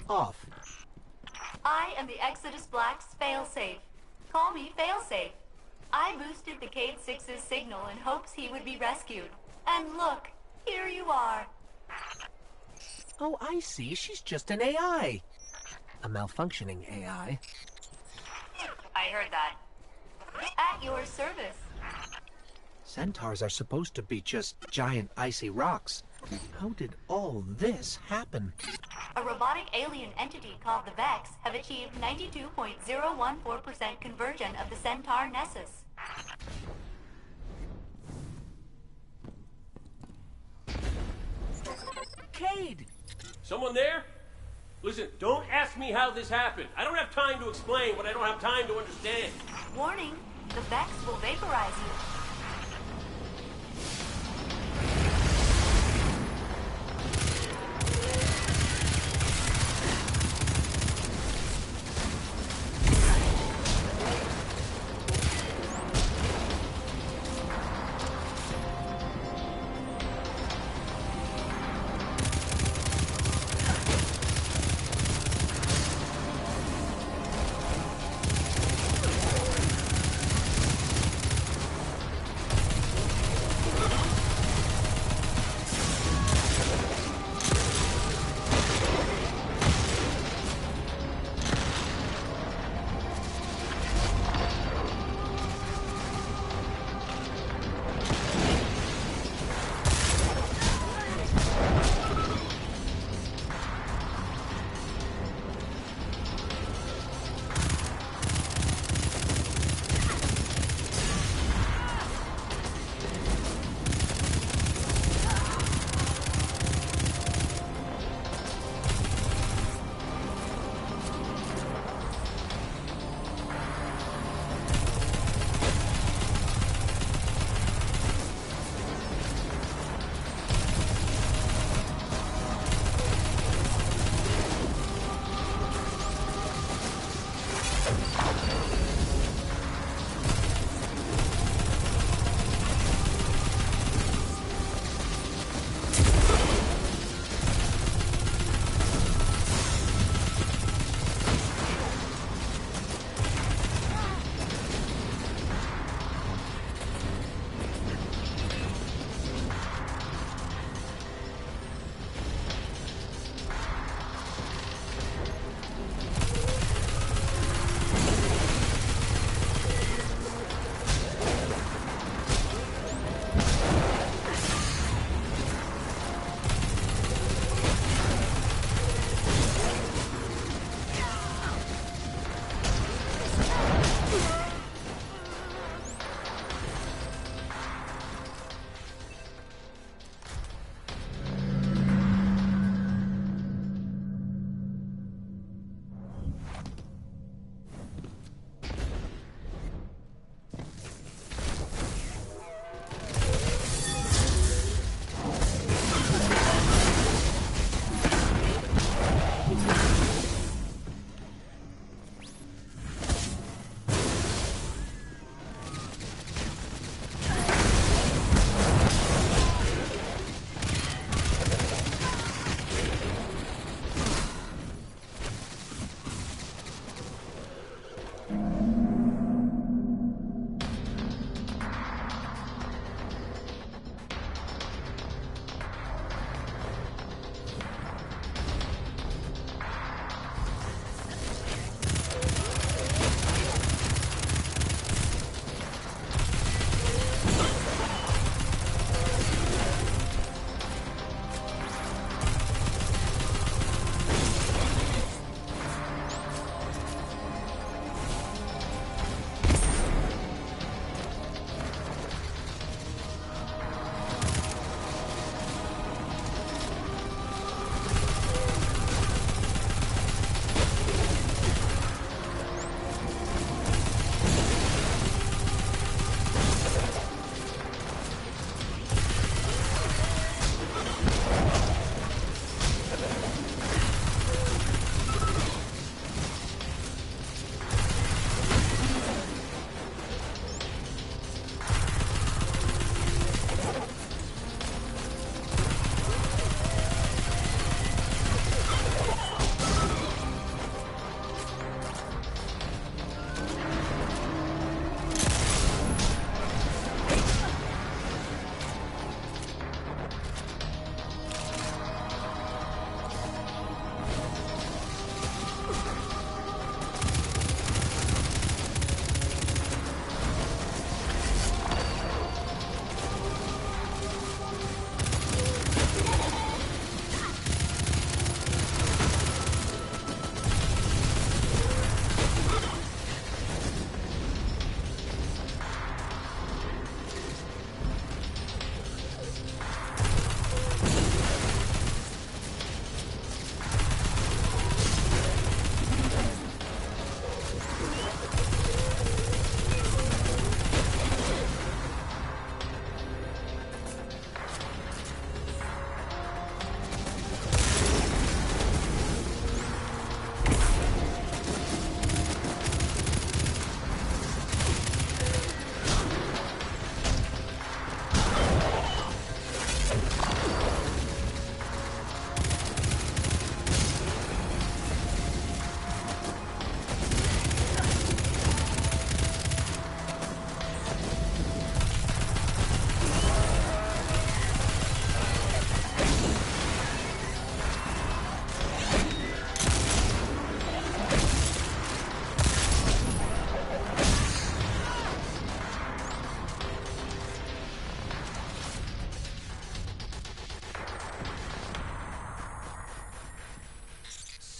[SPEAKER 3] off.
[SPEAKER 12] I am the Exodus Black's failsafe. Call me failsafe. I boosted the Cade 6's signal in hopes he would be rescued. And look, here you are.
[SPEAKER 3] Oh, I see. She's just an AI. A malfunctioning AI.
[SPEAKER 12] I heard that. At your service.
[SPEAKER 3] Centaurs are supposed to be just giant icy rocks. How did all this happen?
[SPEAKER 12] A robotic alien entity called the Vex have achieved 92.014% conversion of the Centaur Nessus.
[SPEAKER 3] Cade!
[SPEAKER 13] Someone there? Listen, don't ask me how this happened. I don't have time to explain what I don't have time to understand.
[SPEAKER 12] Warning, the Vex will vaporize you.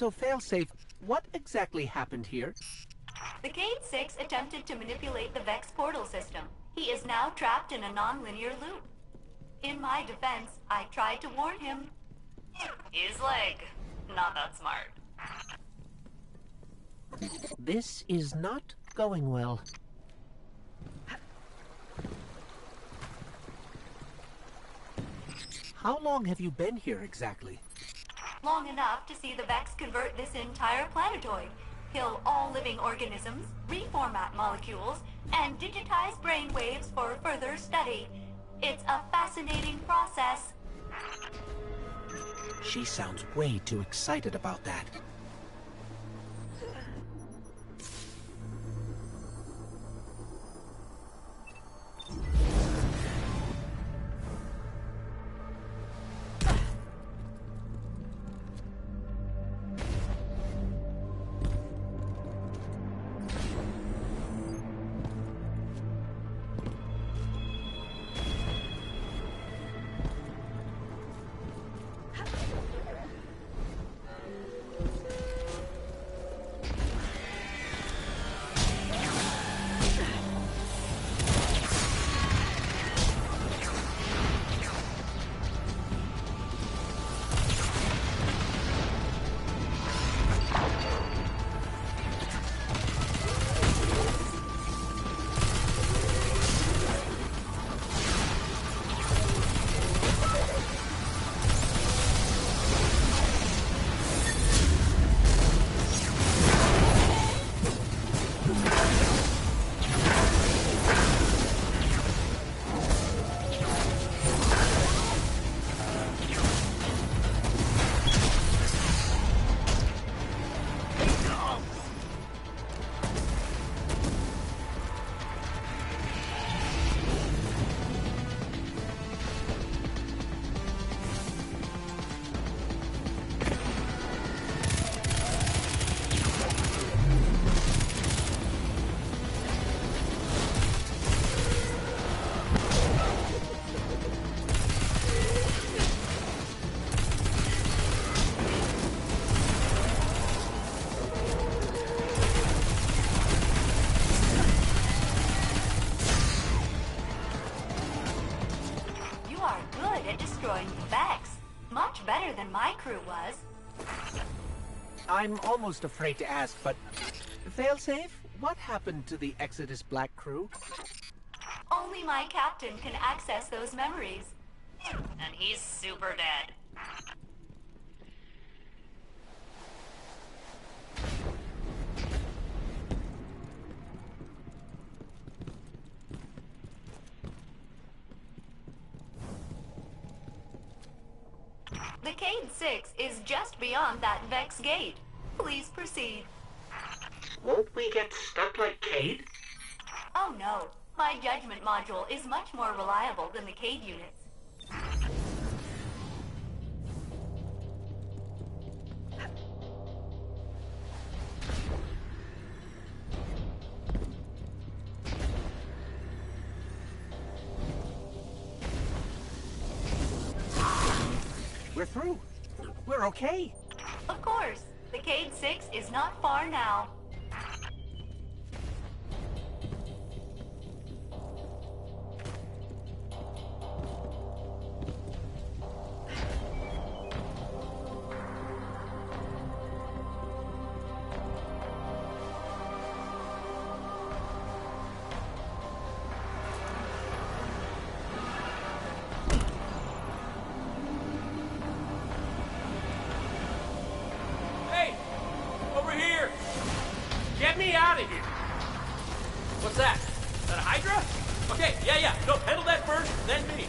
[SPEAKER 3] So, Failsafe, what exactly happened here?
[SPEAKER 12] The Cade 6 attempted to manipulate the Vex portal system. He is now trapped in a non-linear loop. In my defense, I tried to warn him. His leg. Not that smart.
[SPEAKER 3] This is not going well. How long have you been here exactly?
[SPEAKER 12] Long enough to see the Vex convert this entire planetoid, kill all living organisms, reformat molecules, and digitize brainwaves for further study. It's a fascinating process.
[SPEAKER 3] She sounds way too excited about that.
[SPEAKER 12] My crew was.
[SPEAKER 3] I'm almost afraid to ask, but... Failsafe, what happened to the Exodus Black crew?
[SPEAKER 12] Only my captain can access those memories. And he's super dead. The Cade 6 is just beyond that Vex gate. Please proceed.
[SPEAKER 5] Won't we get stuck like Cade?
[SPEAKER 12] Oh no. My judgment module is much more reliable than the Cade units.
[SPEAKER 3] We're through. We're okay.
[SPEAKER 12] Of course. The Cade 6 is not far now.
[SPEAKER 13] Get me out of here! What's that? Is that a Hydra? Okay, yeah. No, handle that first, then me.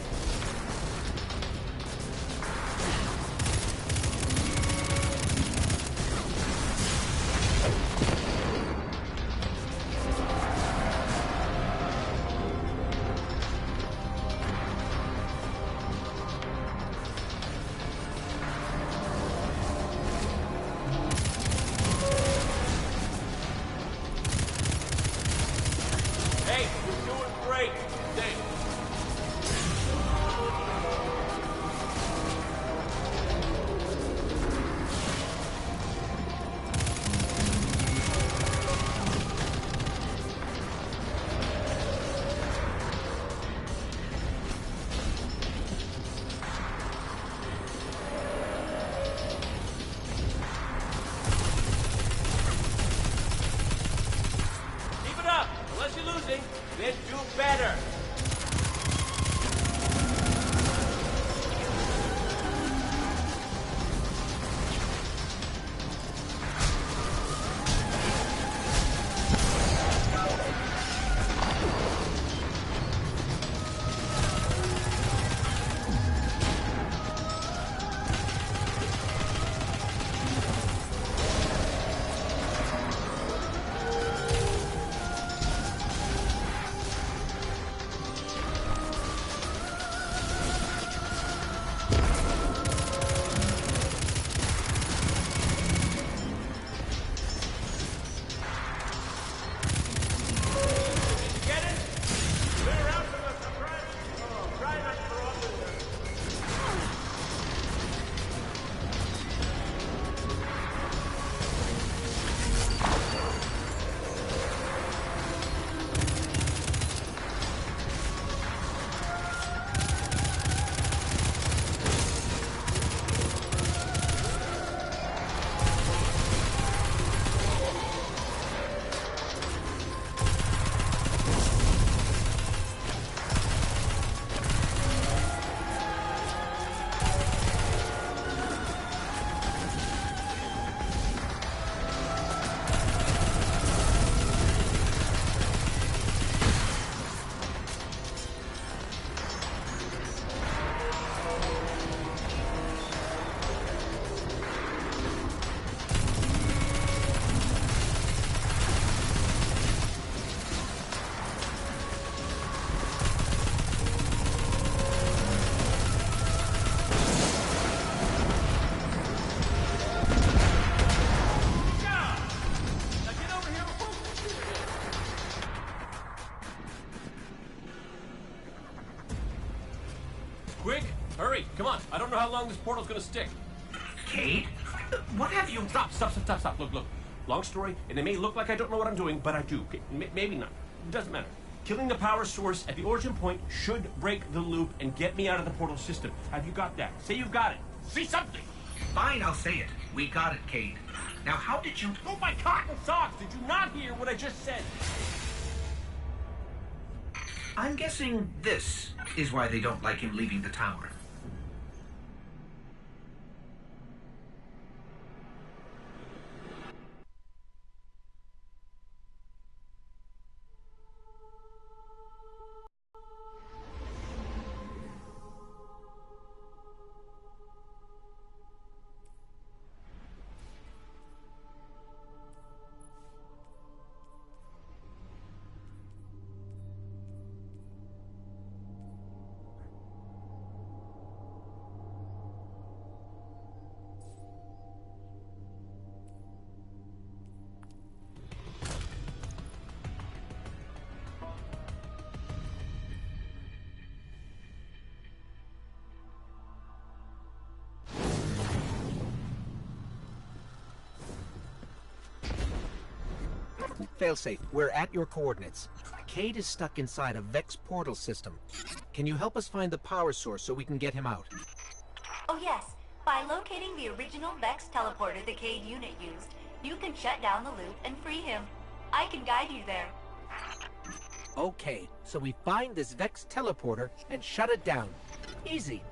[SPEAKER 13] Then do better. Quick, hurry, come on. I don't know how long this portal's gonna stick.
[SPEAKER 5] Cade? What have you...
[SPEAKER 13] Stop. Look. Long story, and it may look like I don't know what I'm doing, but I do. Okay, maybe not. It doesn't matter. Killing the power source at the origin point should break the loop and get me out of the portal system. Have you got that? Say you've got it. Say something!
[SPEAKER 5] Fine, I'll say it. We got it, Cade. Now, how did you...
[SPEAKER 13] Oh, my cotton socks! Did you not hear what I just said?
[SPEAKER 5] I'm guessing this is why they don't like him leaving the tower.
[SPEAKER 3] Failsafe, we're at your coordinates. Cade is stuck inside a Vex portal system. Can you help us find the power source so we can get him out?
[SPEAKER 12] Oh yes, by locating the original Vex teleporter the Cade unit used, you can shut down the loop and free him. I can guide you there.
[SPEAKER 3] Okay, so we find this Vex teleporter and shut it down. Easy.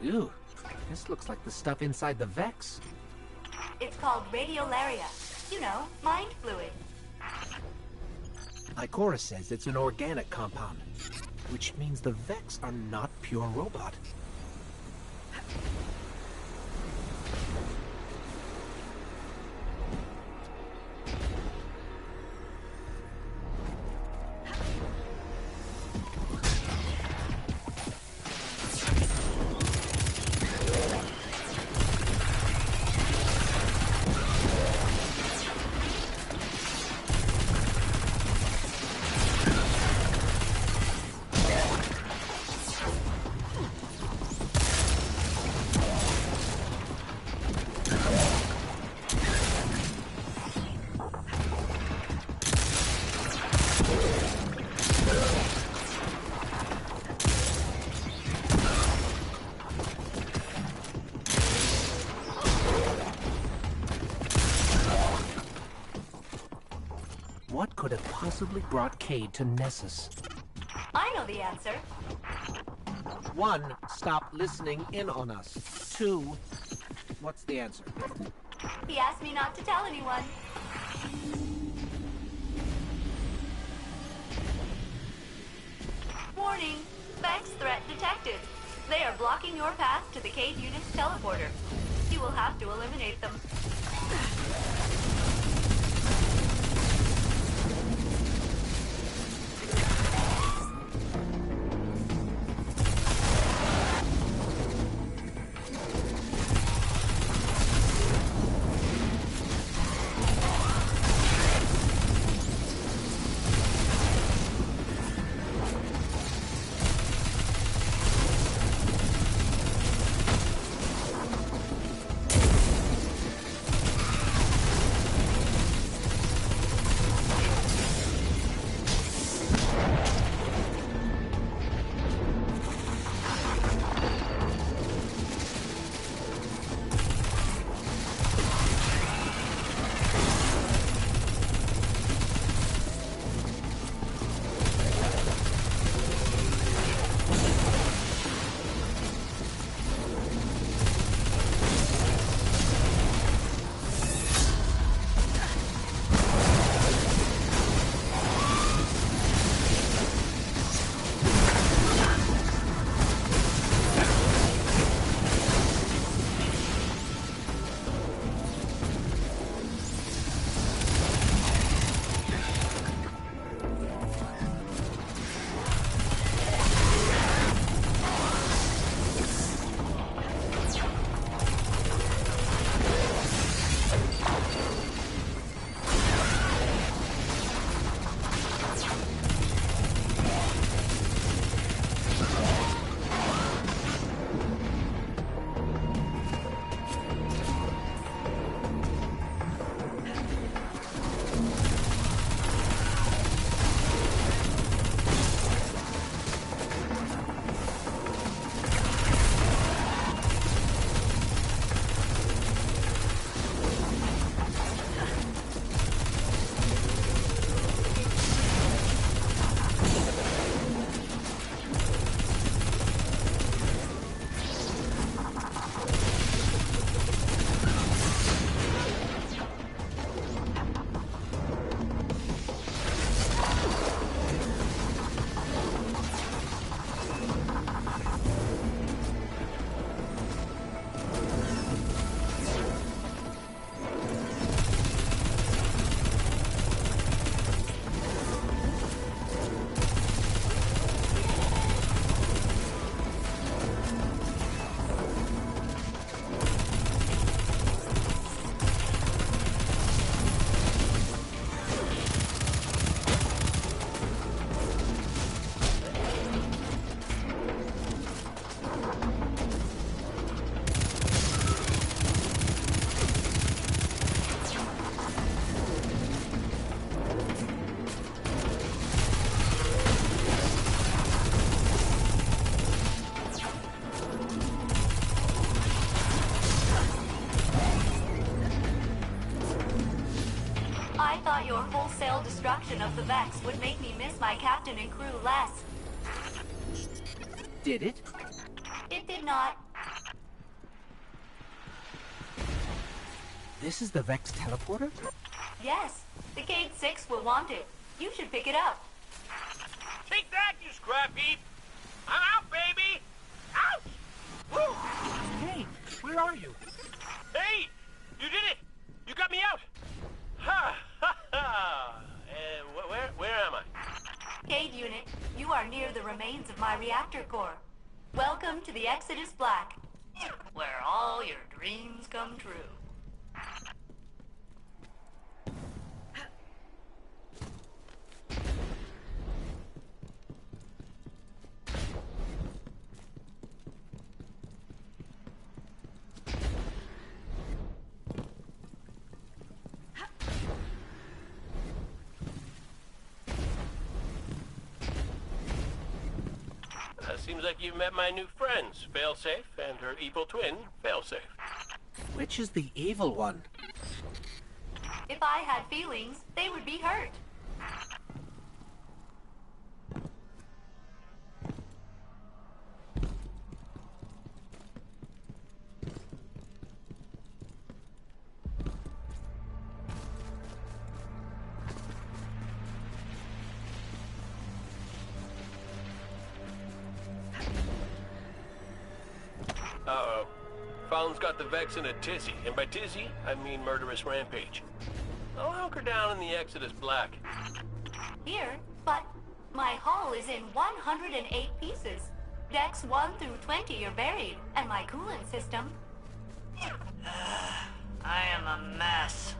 [SPEAKER 3] Ew, this looks like the stuff inside the Vex.
[SPEAKER 12] It's called radiolaria. You know, mind fluid.
[SPEAKER 3] Ikora says it's an organic compound, which means the Vex are not pure robot. have possibly brought Cade to Nessus?
[SPEAKER 12] I know the answer.
[SPEAKER 3] 1, stop listening in on us. 2, what's the answer?
[SPEAKER 12] He asked me not to tell anyone. Warning! Vex threat detected. They are blocking your path to the Cade unit's teleporter. You will have to eliminate them. Your wholesale destruction of the Vex would make me miss my captain and crew less.
[SPEAKER 3] Did it?
[SPEAKER 12] It did not.
[SPEAKER 3] This is the Vex teleporter?
[SPEAKER 12] Yes. The Cade 6 will want it. You should pick it up.
[SPEAKER 10] Take that, you scrap heap! I'm out, baby! Out! Woo!
[SPEAKER 3] Hey, where are you?
[SPEAKER 10] Hey! You did it! You got me out! Ha! Ha! Ha! Where am I?
[SPEAKER 12] Cade unit, you are near the remains of my reactor core. Welcome to the Exodus Black, where all your dreams come true.
[SPEAKER 10] Seems like you've met my new friends, Failsafe, and her evil twin, Failsafe.
[SPEAKER 3] Which is the evil one?
[SPEAKER 12] If I had feelings, they would be hurt.
[SPEAKER 10] Fallen's got the Vex in a tizzy, and by tizzy, I mean murderous rampage. I'll hunker down in the Exodus Black.
[SPEAKER 12] Here, but my hull is in 108 pieces. Decks 1 through 20 are buried, and my coolant system...
[SPEAKER 14] I am a mess.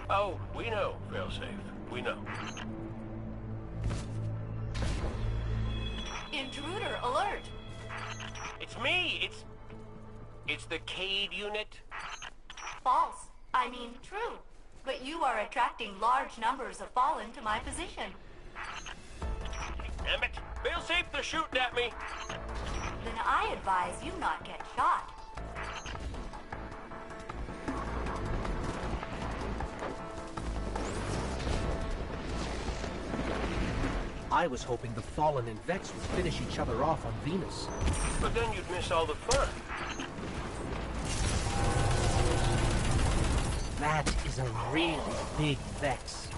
[SPEAKER 10] Oh, we know, Failsafe. We know.
[SPEAKER 12] Intruder alert!
[SPEAKER 10] It's me! It's the Cade unit.
[SPEAKER 12] False. I mean true. But you are attracting large numbers of Fallen to my position.
[SPEAKER 10] Damn it! Failsafe, they're shooting at me!
[SPEAKER 12] Then I advise you not get shot.
[SPEAKER 3] I was hoping the Fallen and Vex would finish each other off on Venus.
[SPEAKER 10] But then you'd miss all the fun.
[SPEAKER 3] That is a really big Vex.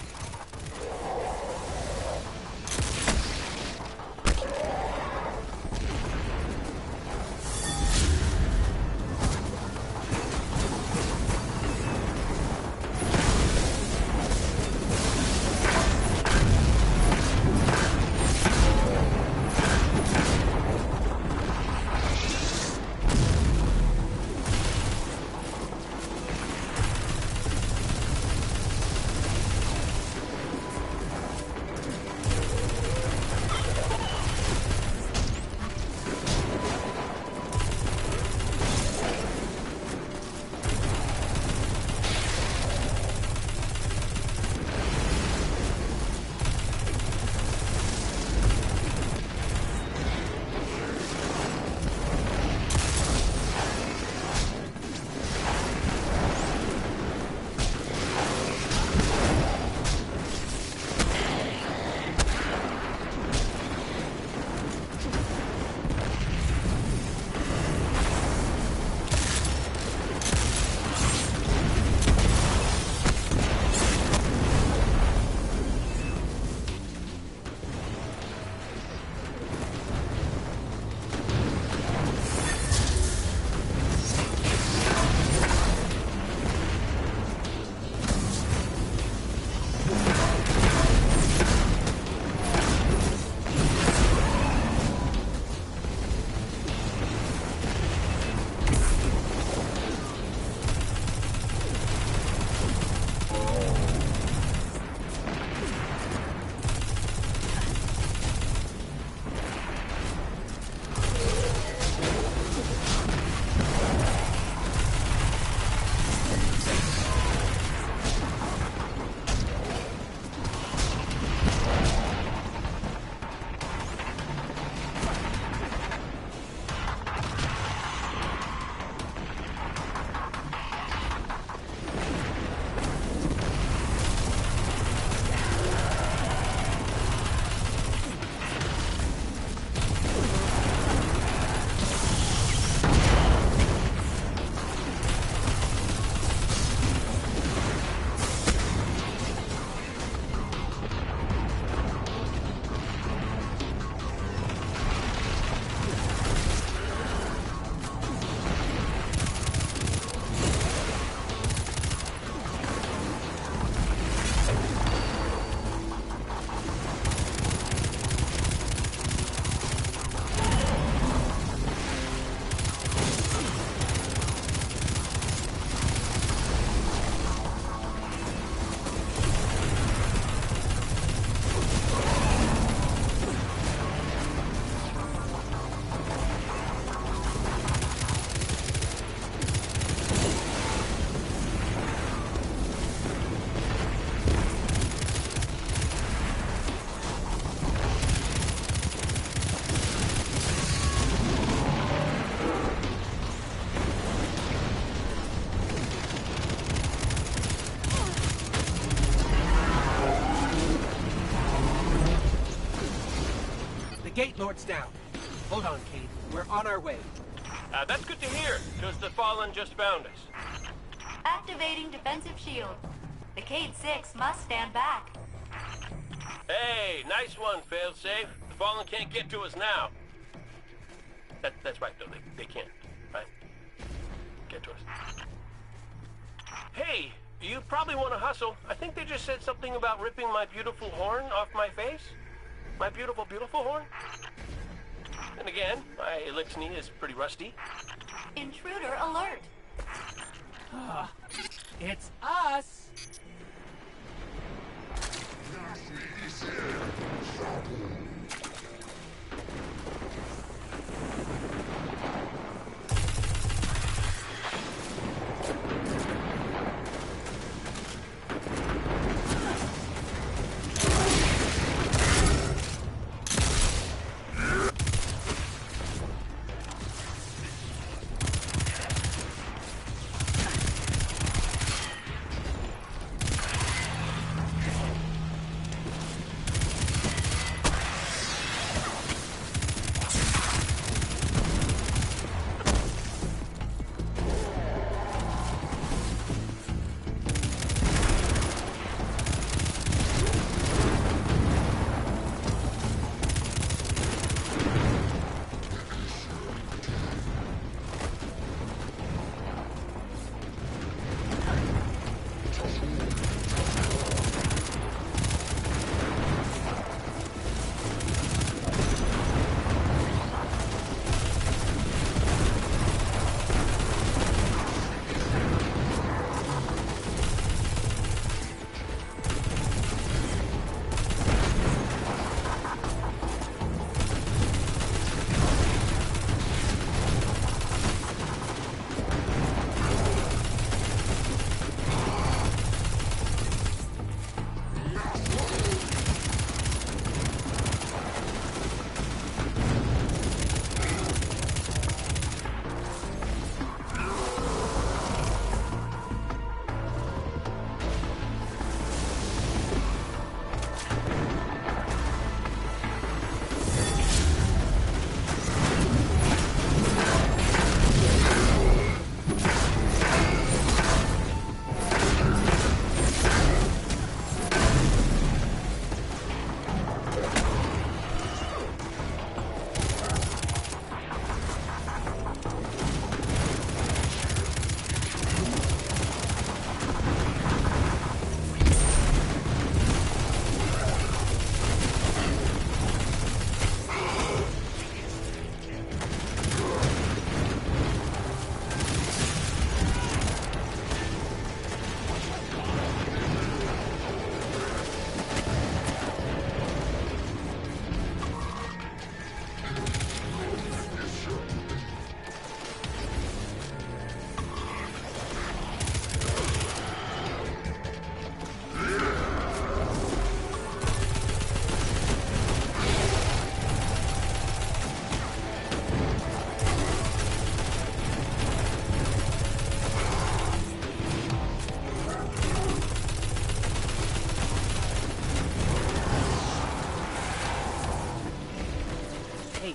[SPEAKER 3] Gate Lord's down. Hold on, Cade. We're on our way.
[SPEAKER 10] That's good to hear, because the Fallen just found us.
[SPEAKER 12] Activating defensive shield. The Cade 6 must stand back.
[SPEAKER 10] Hey, nice one, Failsafe. The Fallen can't get to us now. That's right, though. They can't, right?
[SPEAKER 15] get to us. Hey, you probably want to hustle. I think they just said something about ripping my beautiful horn off my face. My beautiful, beautiful horn. And again, my elixir is pretty rusty.
[SPEAKER 12] Intruder alert.
[SPEAKER 5] It's us!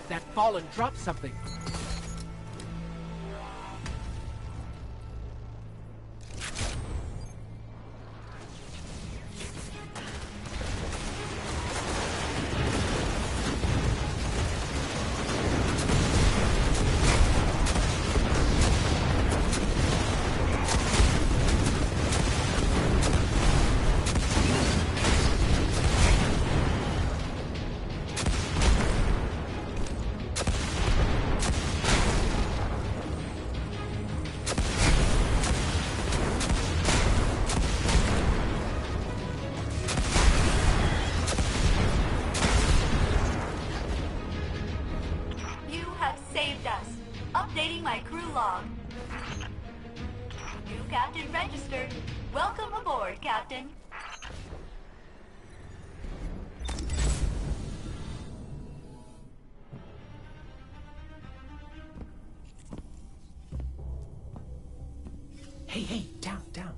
[SPEAKER 3] That fallen dropped something.
[SPEAKER 12] Updating my crew log. New captain registered. Welcome aboard, Captain.
[SPEAKER 5] Hey, down.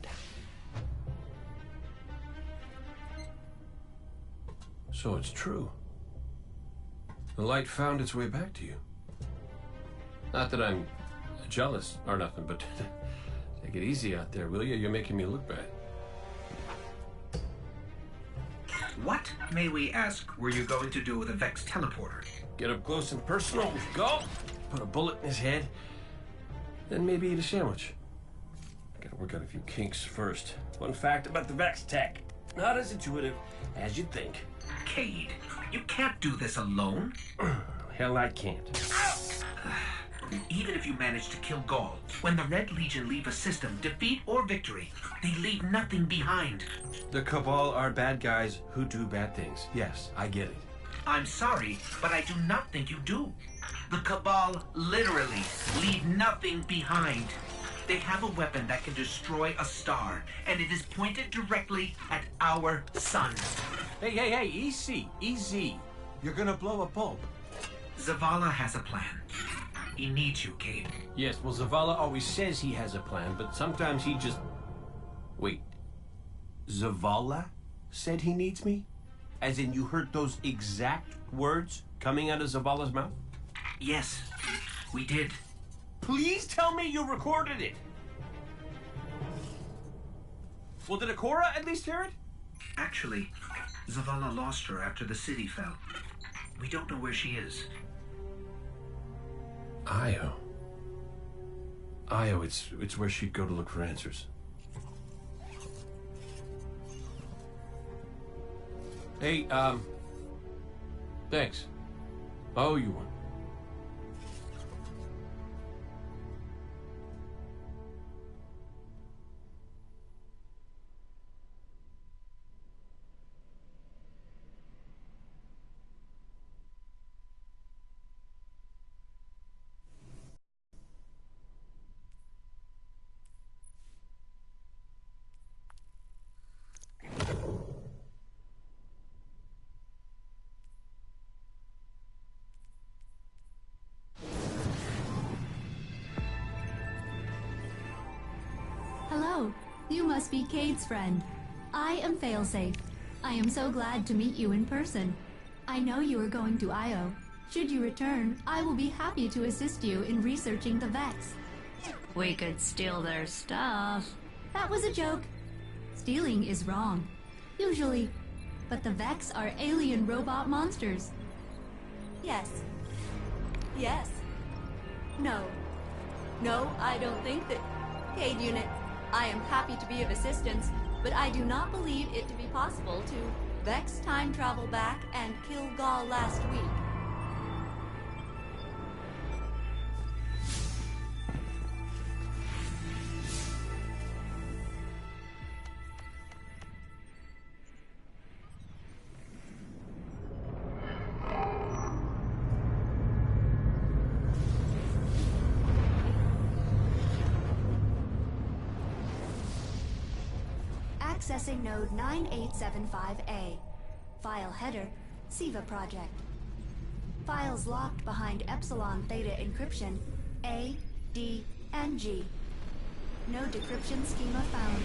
[SPEAKER 13] So it's true. The light found its way back to you. Not that I'm jealous or nothing, but take it easy out there, will you? You're making me look bad.
[SPEAKER 5] What, may we ask, were you going to do with the Vex teleporter?
[SPEAKER 13] Get up close and personal. Go. Put a bullet in his head. then maybe eat a sandwich. Gotta work out a few kinks first. Fun fact about the Vex tech. Not as intuitive as you'd think.
[SPEAKER 5] Cade, you can't do this alone.
[SPEAKER 13] Hell, I can't.
[SPEAKER 5] Even if you manage to kill Gaul, when the Red Legion leave a system, defeat or victory, they leave nothing behind.
[SPEAKER 13] The Cabal are bad guys who do bad things. Yes, I get it.
[SPEAKER 5] I'm sorry, but I do not think you do. The Cabal literally leave nothing behind. They have a weapon that can destroy a star, and it is pointed directly at our sun.
[SPEAKER 13] Hey, easy, easy. You're gonna blow a bulb.
[SPEAKER 5] Zavala has a plan. He needs you, Cade.
[SPEAKER 13] Yes, well, Zavala always says he has a plan, but sometimes he just... Wait. Zavala said he needs me? As in you heard those exact words coming out of Zavala's mouth?
[SPEAKER 5] Yes, we did.
[SPEAKER 13] Please tell me you recorded it! Well, did Akora at least hear it?
[SPEAKER 5] Actually, Zavala lost her after the city fell. We don't know where she is.
[SPEAKER 13] Io, it's where she'd go to look for answers. Hey, thanks. Oh, you won.
[SPEAKER 12] Hello, you must be Cade's friend. I am Failsafe. I am so glad to meet you in person. I know you are going to Io. Should you return, I will be happy to assist you in researching the Vex.
[SPEAKER 16] We could steal their stuff.
[SPEAKER 12] That was a joke. Stealing is wrong. Usually. But the Vex are alien robot monsters. Yes. Yes. No. No, I don't think that... Cade Unit, I am happy to be of assistance, but I do not believe it to be possible to Vex time travel back and kill Gaul last week. Accessing node 9875A. File header, SIVA project. Files locked behind Epsilon Theta encryption, A, D, and G. No decryption schema found.